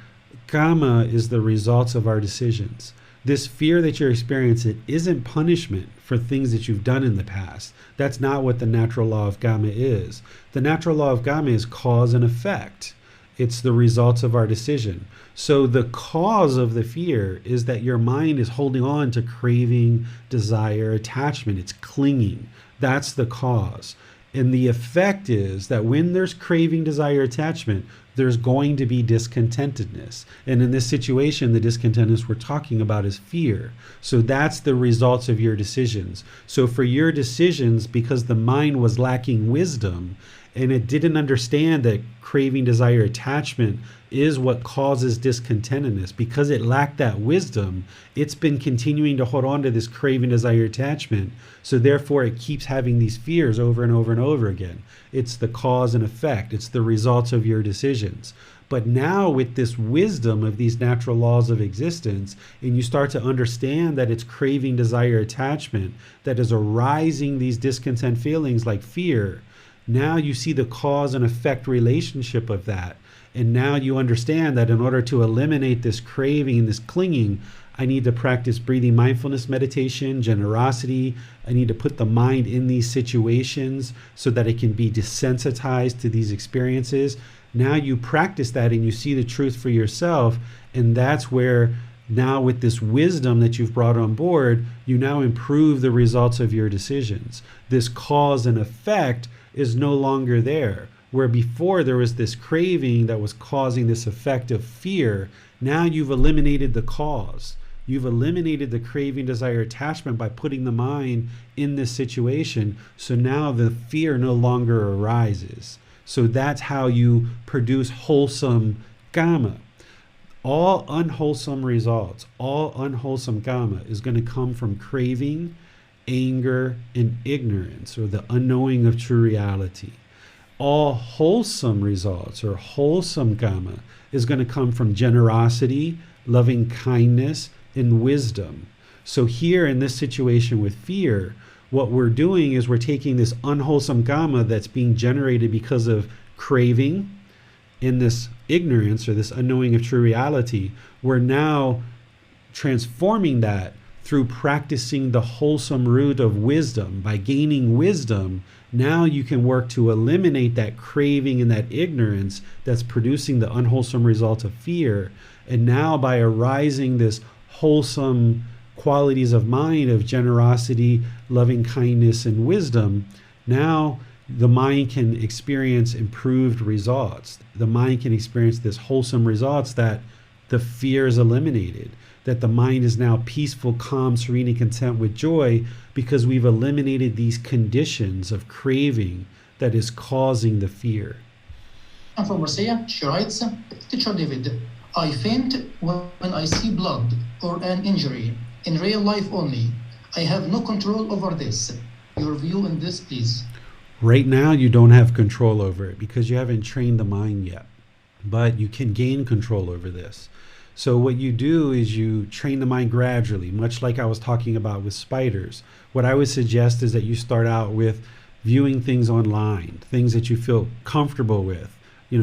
karma is the results of our decisions. This fear that you're experiencing isn't punishment for things that you've done in the past. That's not what the natural law of karma is. The natural law of karma is cause and effect. It's the results of our decision. So the cause of the fear is that your mind is holding on to craving, desire, attachment. It's clinging. That's the cause. And the effect is that when there's craving, desire, attachment, there's going to be discontentedness. And in this situation, the discontentedness we're talking about is fear. So that's the results of your decisions. So for your decisions, because the mind was lacking wisdom, and it didn't understand that craving, desire, attachment is what causes discontentedness. Because it lacked that wisdom, it's been continuing to hold on to this craving, desire, attachment. So therefore it keeps having these fears over and over and over again. It's the cause and effect. It's the results of your decisions. But now with this wisdom of these natural laws of existence, and you start to understand that it's craving, desire, attachment that is arising these discontent feelings like fear, now you see the cause and effect relationship of that. And now you understand that in order to eliminate this craving and this clinging, I need to practice breathing mindfulness meditation, generosity. I need to put the mind in these situations so that it can be desensitized to these experiences. Now you practice that and you see the truth for yourself. And that's where now with this wisdom that you've brought on board, you now improve the results of your decisions. This cause and effect is no longer there. Where before there was this craving that was causing this effect of fear, now you've eliminated the cause. You've eliminated the craving, desire, attachment by putting the mind in this situation. So now the fear no longer arises. So that's how you produce wholesome karma. All unwholesome results, all unwholesome karma is going to come from craving, anger, and ignorance, or the unknowing of true reality. All wholesome results or wholesome karma is going to come from generosity, loving kindness, and wisdom. So here in this situation with fear, what we're doing is we're taking this unwholesome karma that's being generated because of craving in this ignorance or this unknowing of true reality. We're now transforming that through practicing the wholesome root of wisdom. By gaining wisdom, now you can work to eliminate that craving and that ignorance that's producing the unwholesome result of fear. And now by arising this wholesome qualities of mind of generosity, loving kindness, and wisdom, now the mind can experience improved results. The mind can experience this wholesome results that the fear is eliminated, that the mind is now peaceful, calm, serene, and content with joy because we've eliminated these conditions of craving that is causing the fear. And from Marseille, she writes, Teacher David, I faint when I see blood or an injury, in real life only. I have no control over this. Your view on this, please. Right now, you don't have control over it because you haven't trained the mind yet, but you can gain control over this. So what you do is you train the mind gradually, much like I was talking about with spiders. What I would suggest is that you start out with viewing things online, things that you feel comfortable with,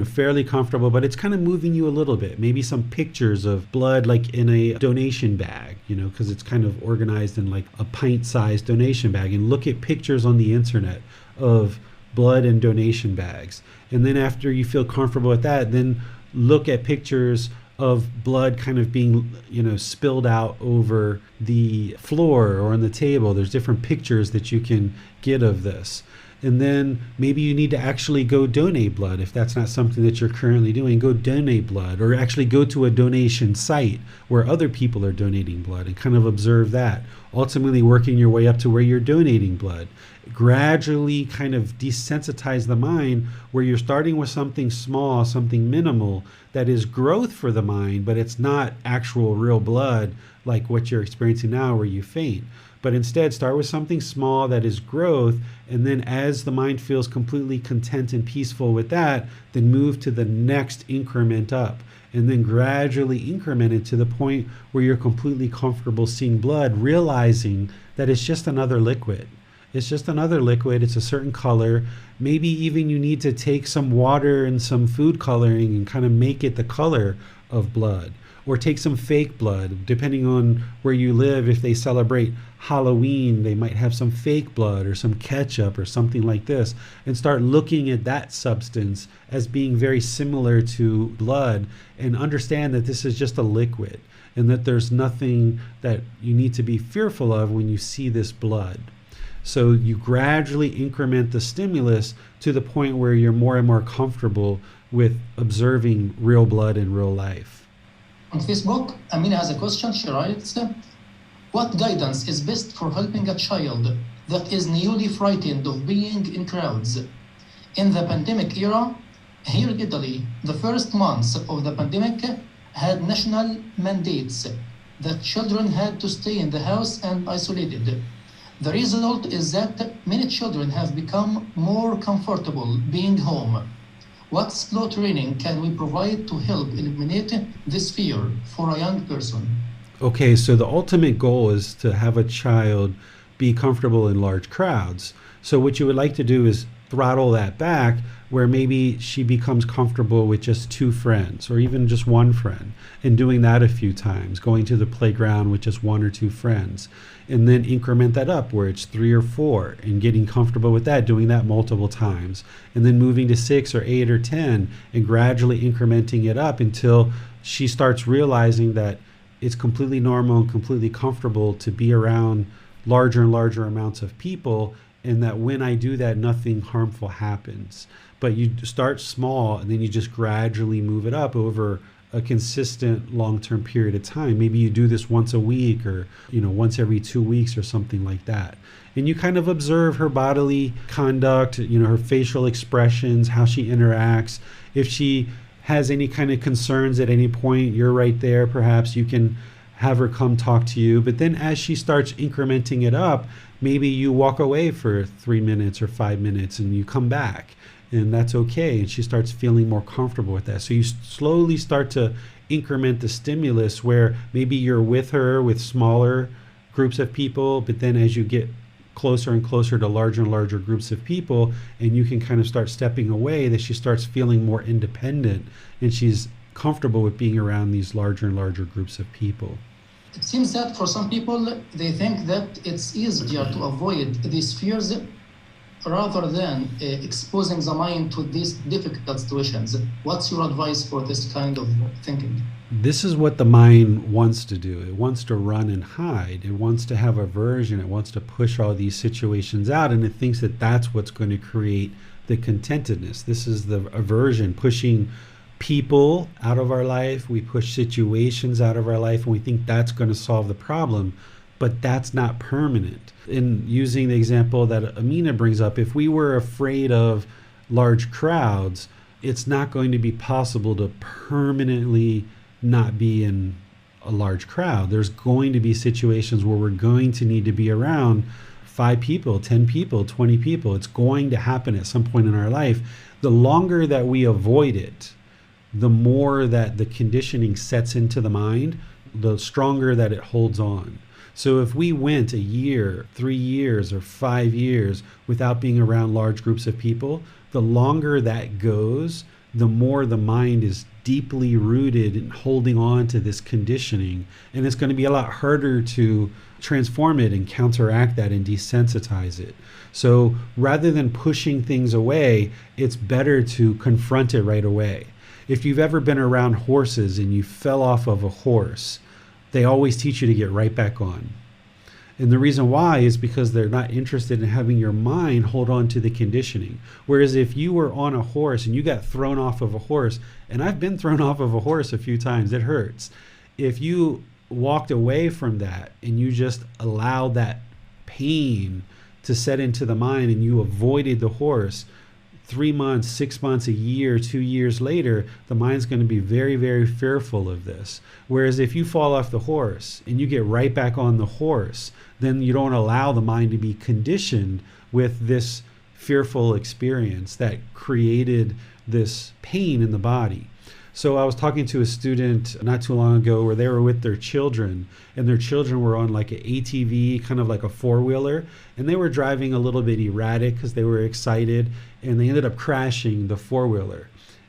fairly comfortable, but it's kind of moving you a little bit. Maybe some pictures of blood like in a donation bag, because it's kind of organized in like a pint-sized donation bag. And look at pictures on the internet of blood and donation bags. And then after you feel comfortable with that, then look at pictures of blood kind of being, spilled out over the floor or on the table. There's different pictures that you can get of this. And then maybe you need to actually go donate blood. If that's not something that you're currently doing, go donate blood, or actually go to a donation site where other people are donating blood and kind of observe that. Ultimately working your way up to where you're donating blood. Gradually kind of desensitize the mind where you're starting with something small, something minimal that is growth for the mind, but it's not actual real blood like what you're experiencing now where you faint. But instead start with something small that is growth, and then as the mind feels completely content and peaceful with that, then move to the next increment up, and then gradually increment it to the point where you're completely comfortable seeing blood, realizing that it's just another liquid. It's just another liquid. It's a certain color. Maybe even you need to take some water and some food coloring and kind of make it the color of blood. Or take some fake blood, depending on where you live. If they celebrate Halloween, they might have some fake blood or some ketchup or something like this, and start looking at that substance as being very similar to blood, and understand that this is just a liquid and that there's nothing that you need to be fearful of when you see this blood. So you gradually increment the stimulus to the point where you're more and more comfortable with observing real blood in real life. On Facebook, Amina has a question. She writes, what guidance is best for helping a child that is newly frightened of being in crowds? In the pandemic era, here in Italy, the first months of the pandemic had national mandates that children had to stay in the house and isolated. The result is that many children have become more comfortable being home. What slow training can we provide to help eliminate this fear for a young person? Okay, so the ultimate goal is to have a child be comfortable in large crowds. So what you would like to do is throttle that back, where maybe she becomes comfortable with just two friends or even just one friend, and doing that a few times, going to the playground with just one or two friends, and then increment that up where it's 3 or 4 and getting comfortable with that, doing that multiple times, and then moving to 6 or 8 or 10 and gradually incrementing it up until she starts realizing that it's completely normal and completely comfortable to be around larger and larger amounts of people, and that when I do that, nothing harmful happens. But you start small and then you just gradually move it up over a consistent long-term period of time. Maybe you do this once a week, or once every 2 weeks or something like that. And you kind of observe her bodily conduct, her facial expressions, how she interacts. If she has any kind of concerns at any point, you're right there. Perhaps you can have her come talk to you. But then as she starts incrementing it up, maybe you walk away for 3 minutes or 5 minutes and you come back, and that's okay. And she starts feeling more comfortable with that. So you slowly start to increment the stimulus, where maybe you're with her with smaller groups of people, but then as you get closer and closer to larger and larger groups of people, and you can kind of start stepping away, that she starts feeling more independent and she's comfortable with being around these larger and larger groups of people. It seems that for some people, they think that it's easier to avoid these fears rather than exposing the mind to these difficult situations. What's your advice for this kind of thinking? This is what the mind wants to do. It wants to run and hide. It wants to have aversion. It wants to push all these situations out, and it thinks that that's what's going to create the contentedness. This is the aversion, pushing people out of our life. We push situations out of our life, and we think that's going to solve the problem, but that's not permanent. In using the example that Amina brings up, if we were afraid of large crowds, it's not going to be possible to permanently not be in a large crowd. There's going to be situations where we're going to need to be around 5 people, 10 people, 20 people. It's going to happen at some point in our life. The longer that we avoid it, the more that the conditioning sets into the mind, the stronger that it holds on. So if we went a year, 3 years, or 5 years without being around large groups of people, the longer that goes, the more the mind is deeply rooted in holding on to this conditioning. And it's going to be a lot harder to transform it and counteract that and desensitize it. So rather than pushing things away, it's better to confront it right away. If you've ever been around horses and you fell off of a horse, they always teach you to get right back on. And the reason why is because they're not interested in having your mind hold on to the conditioning. Whereas if you were on a horse and you got thrown off of a horse, and I've been thrown off of a horse a few times, it hurts. If you walked away from that and you just allowed that pain to set into the mind and you avoided the horse, 3 months, 6 months, a year, 2 years later, the mind's going to be very, very fearful of this. Whereas if you fall off the horse and you get right back on the horse, then you don't allow the mind to be conditioned with this fearful experience that created this pain in the body. So I was talking to a student not too long ago where they were with their children, and their children were on like an ATV, kind of like a four-wheeler, and they were driving a little bit erratic because they were excited, and they ended up crashing the four-wheeler.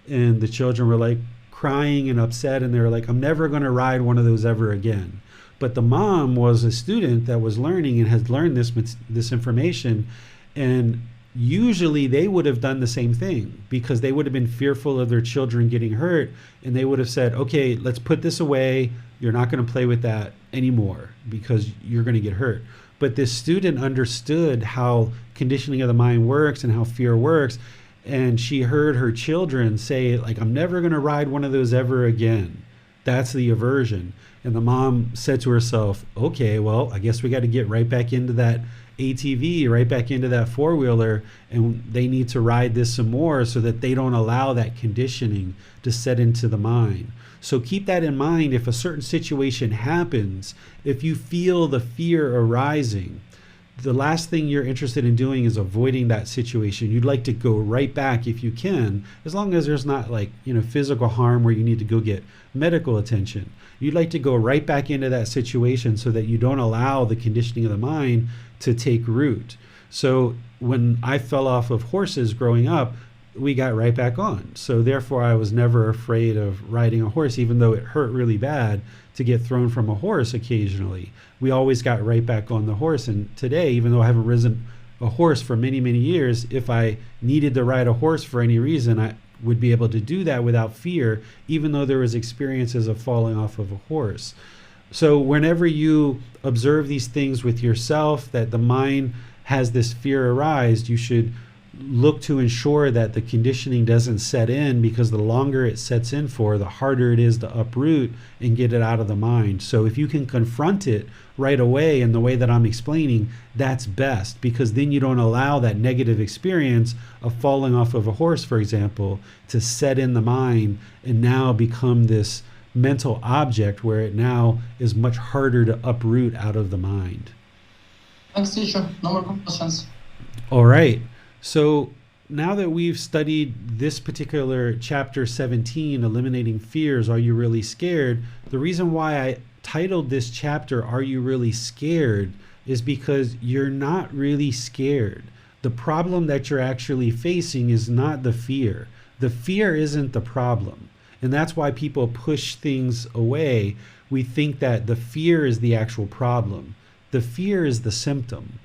And the children were like crying and upset, and they were like, I'm never going to ride one of those ever again. But the mom was a student that was learning and had learned this information, and usually they would have done the same thing because they would have been fearful of their children getting hurt, and they would have said, okay, let's put this away. You're not going to play with that anymore because you're going to get hurt. But this student understood how conditioning of the mind works and how fear works, and she heard her children say, like, I'm never going to ride one of those ever again. That's the aversion. And the mom said to herself, okay, well, I guess we got to get right back into that ATV right back into that four-wheeler, and they need to ride this some more so that they don't allow that conditioning to set into the mind. So keep that in mind. If a certain situation happens, if you feel the fear arising, the last thing you're interested in doing is avoiding that situation. You'd like to go right back if you can, as long as there's not like, physical harm where you need to go get medical attention. You'd like to go right back into that situation so that you don't allow the conditioning of the mind to take root. So when I fell off of horses growing up, we got right back on. So therefore I was never afraid of riding a horse, even though it hurt really bad to get thrown from a horse occasionally. We always got right back on the horse. And today, even though I haven't ridden a horse for many, many years, if I needed to ride a horse for any reason, I would be able to do that without fear, even though there was experiences of falling off of a horse. So whenever you observe these things with yourself, that the mind has this fear arise, you should look to ensure that the conditioning doesn't set in, because the longer it sets in for, the harder it is to uproot and get it out of the mind. So if you can confront it right away in the way that I'm explaining, that's best, because then you don't allow that negative experience of falling off of a horse, for example, to set in the mind and now become this mental object where it now is much harder to uproot out of the mind. Thanks, teacher. No more questions. All right. So now that we've studied this particular chapter 17, Eliminating Fears, Are You Really Scared? The reason why I titled this chapter, Are You Really Scared? Is because you're not really scared. The problem that you're actually facing is not the fear. The fear isn't the problem. And that's why people push things away. We think that the fear is the actual problem. The fear is the symptom.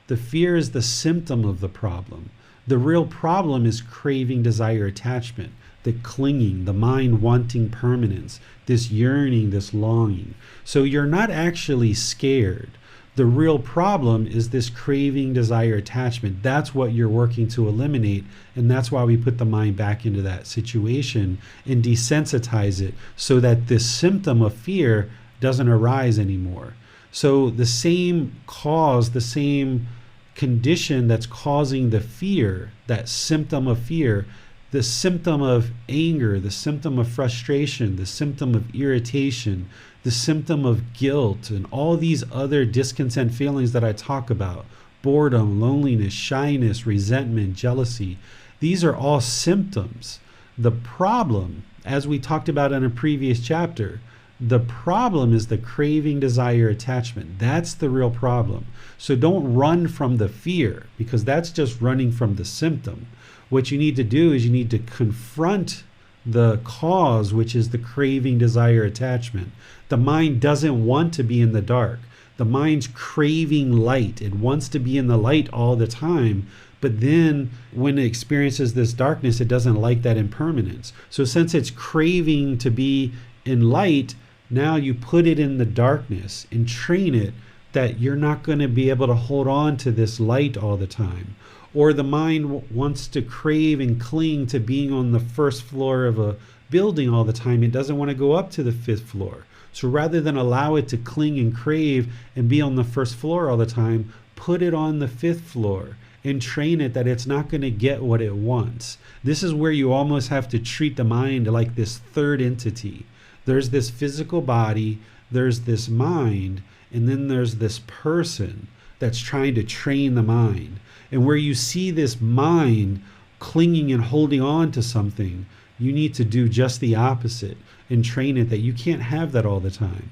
The fear is the symptom of the problem. The real problem is craving, desire, attachment, the clinging, the mind wanting permanence, this yearning, this longing. So you're not actually scared. The real problem is this craving, desire, attachment. That's what you're working to eliminate. And that's why we put the mind back into that situation and desensitize it so that this symptom of fear doesn't arise anymore. So the same cause, the same condition that's causing the fear, that symptom of fear, the symptom of anger, the symptom of frustration, the symptom of irritation, the symptom of guilt, and all these other discontent feelings that I talk about, boredom, loneliness, shyness, resentment, jealousy, these are all symptoms. The problem, as we talked about in a previous chapter, the problem is the craving, desire, attachment. That's the real problem. So don't run from the fear, because that's just running from the symptom. What you need to do is you need to confront the cause, which is the craving, desire, attachment. The mind doesn't want to be in the dark. The mind's craving light. It wants to be in the light all the time. But then when it experiences this darkness, it doesn't like that impermanence. So since it's craving to be in light, now you put it in the darkness and train it that you're not going to be able to hold on to this light all the time. Or the mind wants to crave and cling to being on the first floor of a building all the time. It doesn't want to go up to the 5th floor. So rather than allow it to cling and crave and be on the first floor all the time, put it on the 5th floor and train it that it's not going to get what it wants. This is where you almost have to treat the mind like this third entity. There's this physical body, there's this mind, and then there's this person that's trying to train the mind. And where you see this mind clinging and holding on to something, you need to do just the opposite and train it that you can't have that all the time.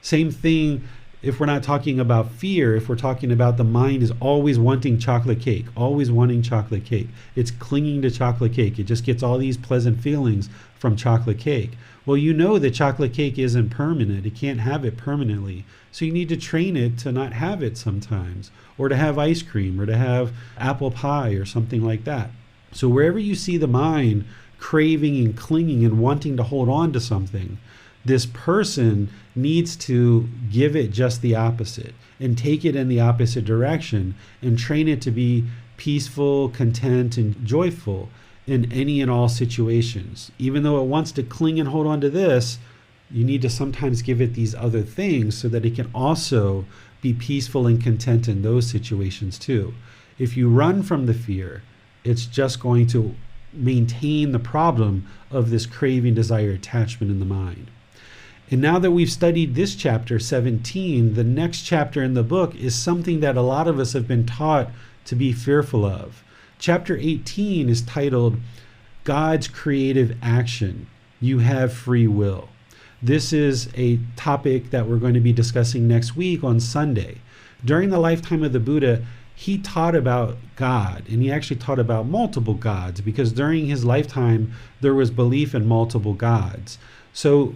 Same thing if we're not talking about fear, if we're talking about the mind is always wanting chocolate cake, always wanting chocolate cake. It's clinging to chocolate cake. It just gets all these pleasant feelings from chocolate cake. Well, you know that chocolate cake isn't permanent. It can't have it permanently. So you need to train it to not have it sometimes, or to have ice cream, or to have apple pie or something like that. So wherever you see the mind craving and clinging and wanting to hold on to something, this person needs to give it just the opposite and take it in the opposite direction and train it to be peaceful, content, and joyful in any and all situations. Even though it wants to cling and hold on to this, you need to sometimes give it these other things so that it can also be peaceful and content in those situations too. If you run from the fear, it's just going to maintain the problem of this craving, desire, attachment in the mind. And now that we've studied this chapter 17, the next chapter in the book is something that a lot of us have been taught to be fearful of. Chapter 18 is titled God's Creative Action. You have free will. This is a topic that we're going to be discussing next week on Sunday. During the lifetime of the Buddha, he taught about God, and he actually taught about multiple gods, because during his lifetime, there was belief in multiple gods. So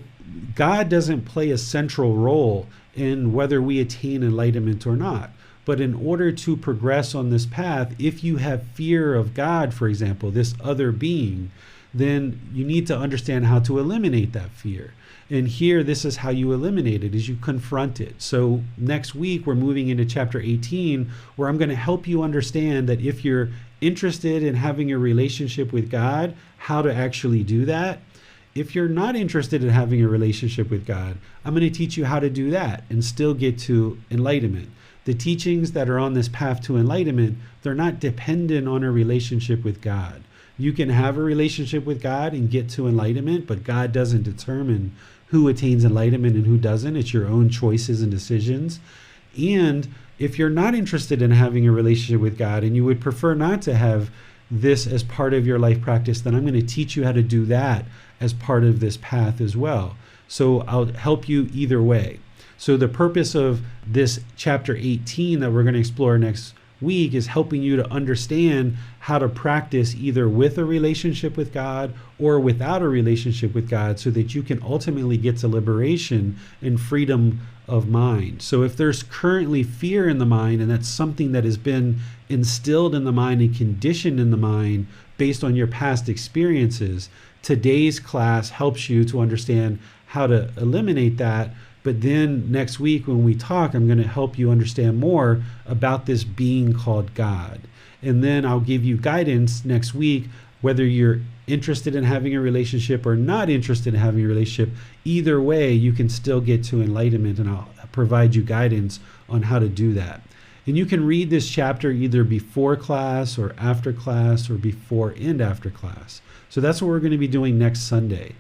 God doesn't play a central role in whether we attain enlightenment or not. But in order to progress on this path, if you have fear of God, for example, this other being, then you need to understand how to eliminate that fear. And here, this is how you eliminate it, is you confront it. So next week, we're moving into chapter 18, where I'm going to help you understand that if you're interested in having a relationship with God, how to actually do that. If you're not interested in having a relationship with God, I'm going to teach you how to do that and still get to enlightenment. The teachings that are on this path to enlightenment, they're not dependent on a relationship with God. You can have a relationship with God and get to enlightenment, but God doesn't determine who attains enlightenment and who doesn't. It's your own choices and decisions. And if you're not interested in having a relationship with God and you would prefer not to have this as part of your life practice, then I'm going to teach you how to do that as part of this path as well. So I'll help you either way. So the purpose of this chapter 18 that we're going to explore next week is helping you to understand how to practice either with a relationship with God or without a relationship with God, so that you can ultimately get to liberation and freedom of mind. So if there's currently fear in the mind, and that's something that has been instilled in the mind and conditioned in the mind based on your past experiences, today's class helps you to understand how to eliminate that. But then next week when we talk, I'm going to help you understand more about this being called God. And then I'll give you guidance next week, whether you're interested in having a relationship or not interested in having a relationship. Either way, you can still get to enlightenment, and I'll provide you guidance on how to do that. And you can read this chapter either before class or after class, or before and after class. So that's what we're going to be doing next Sunday.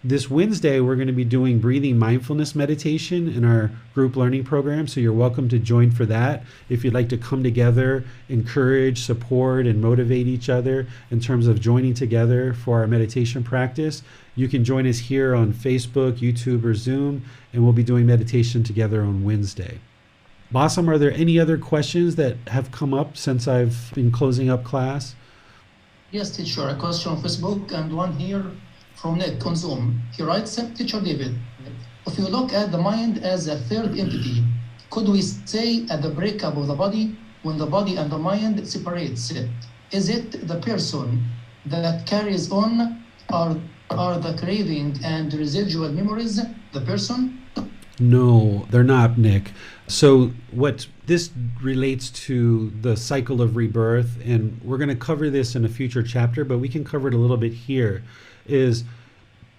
This Wednesday, we're going to be doing breathing mindfulness meditation in our group learning program. So you're welcome to join for that. If you'd like to come together, encourage, support, and motivate each other in terms of joining together for our meditation practice, you can join us here on Facebook, YouTube, or Zoom, and we'll be doing meditation together on Wednesday. Bassam, are there any other questions that have come up since I've been closing up class? Yes, teacher, a question on Facebook and one here from Nick on Zoom. He writes, Teacher David, if you look at the mind as a third entity, could we say at the breakup of the body, when the body and the mind separates, is it the person that carries on, or are the craving and residual memories the person? No, they're not, Nick. So what this relates to the cycle of rebirth, and we're going to cover this in a future chapter, but we can cover it a little bit here, is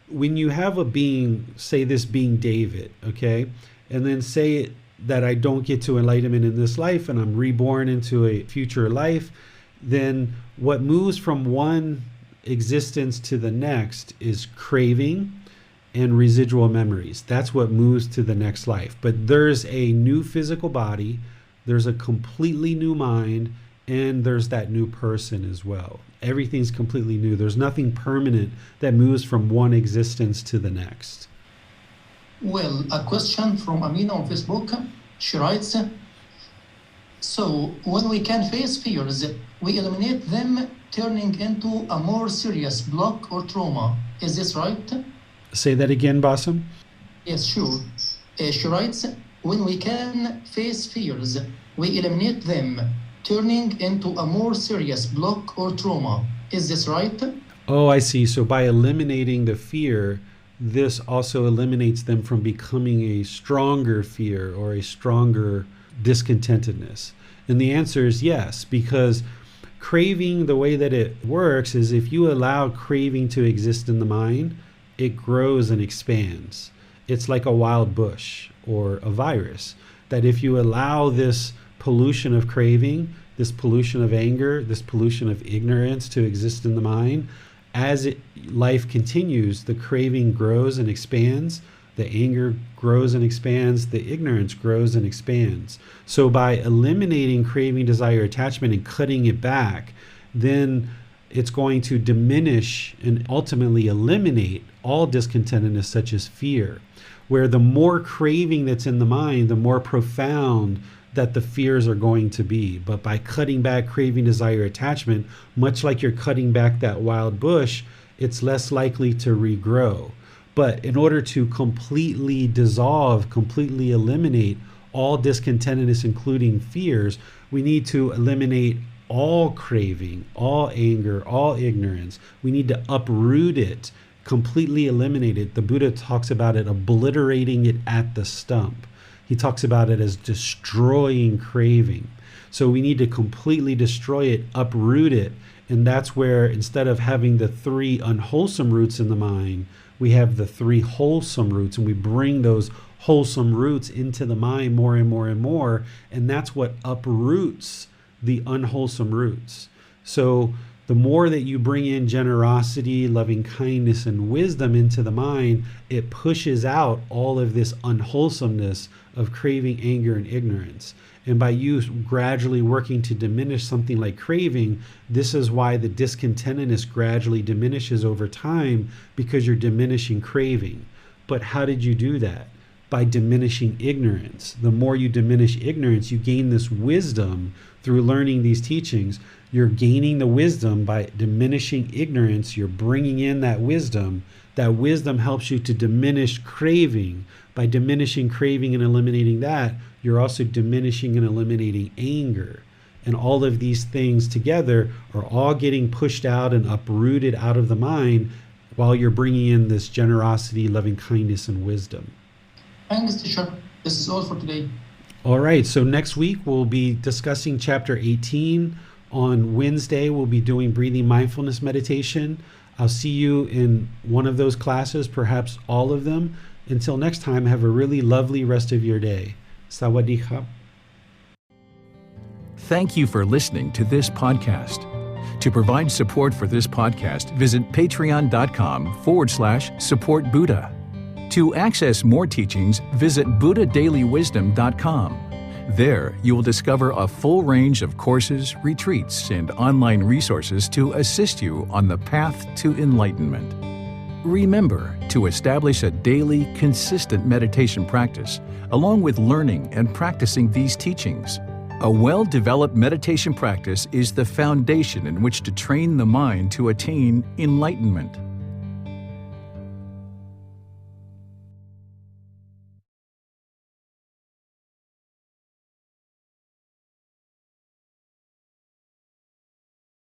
when you have a being, say this being David, okay, and then say that I don't get to enlightenment in this life and I'm reborn into a future life, then what moves from one existence to the next is craving and residual memories. That's what moves to the next life. But there's a new physical body, there's a completely new mind, and there's that new person as well. Everything's completely new. There's nothing permanent that moves from one existence to the next. Well, a question from Amina on Facebook. She writes, so when we can face fears, we eliminate them, turning into a more serious block or trauma. Is this right? Say that again, Bassam. Yes, sure. She writes, when we can face fears, we eliminate them, turning into a more serious block or trauma. Is this right? Oh, I see. So by eliminating the fear, this also eliminates them from becoming a stronger fear or a stronger discontentedness. And the answer is yes, because craving, the way that it works is if you allow craving to exist in the mind, it grows and expands. It's like a wild bush or a virus. that if you allow this pollution of craving, this pollution of anger, this pollution of ignorance to exist in the mind, as life continues, the craving grows and expands, the anger grows and expands, the ignorance grows and expands. So by eliminating craving, desire, attachment, and cutting it back, then it's going to diminish and ultimately eliminate all discontentedness, such as fear. Where the more craving that's in the mind, the more profound that the fears are going to be. But by cutting back craving, desire, attachment, much like you're cutting back that wild bush, it's less likely to regrow. But in order to completely dissolve, completely eliminate all discontentedness, including fears, we need to eliminate all craving, all anger, all ignorance. We need to uproot it, completely eliminate it. The Buddha talks about it obliterating it at the stump. He talks about it as destroying craving. So we need to completely destroy it, uproot it. And that's where, instead of having the 3 unwholesome roots in the mind, we have the 3 wholesome roots, and we bring those wholesome roots into the mind more and more and more. And that's what uproots the unwholesome roots. So the more that you bring in generosity, loving kindness, and wisdom into the mind, it pushes out all of this unwholesomeness of craving, anger, and ignorance. And by you gradually working to diminish something like craving, this is why the discontentedness gradually diminishes over time, because you're diminishing craving. But how did you do that? By diminishing ignorance. The more you diminish ignorance, you gain this wisdom through learning these teachings. You're gaining the wisdom by diminishing ignorance. You're bringing in that wisdom. That wisdom helps you to diminish craving. By diminishing craving and eliminating that, you're also diminishing and eliminating anger. And all of these things together are all getting pushed out and uprooted out of the mind while you're bringing in this generosity, loving kindness, and wisdom. Thanks, teacher. This is all for today. All right, so next week we'll be discussing chapter 18. On Wednesday, we'll be doing breathing mindfulness meditation. I'll see you in one of those classes, perhaps all of them. Until next time, have a really lovely rest of your day. Sawadee khap. Thank you for listening to this podcast. To provide support for this podcast, visit patreon.com/support Buddha. To access more teachings, visit buddhadailywisdom.com. There, you will discover a full range of courses, retreats, and online resources to assist you on the path to enlightenment. Remember to establish a daily, consistent meditation practice, along with learning and practicing these teachings. A well-developed meditation practice is the foundation in which to train the mind to attain enlightenment.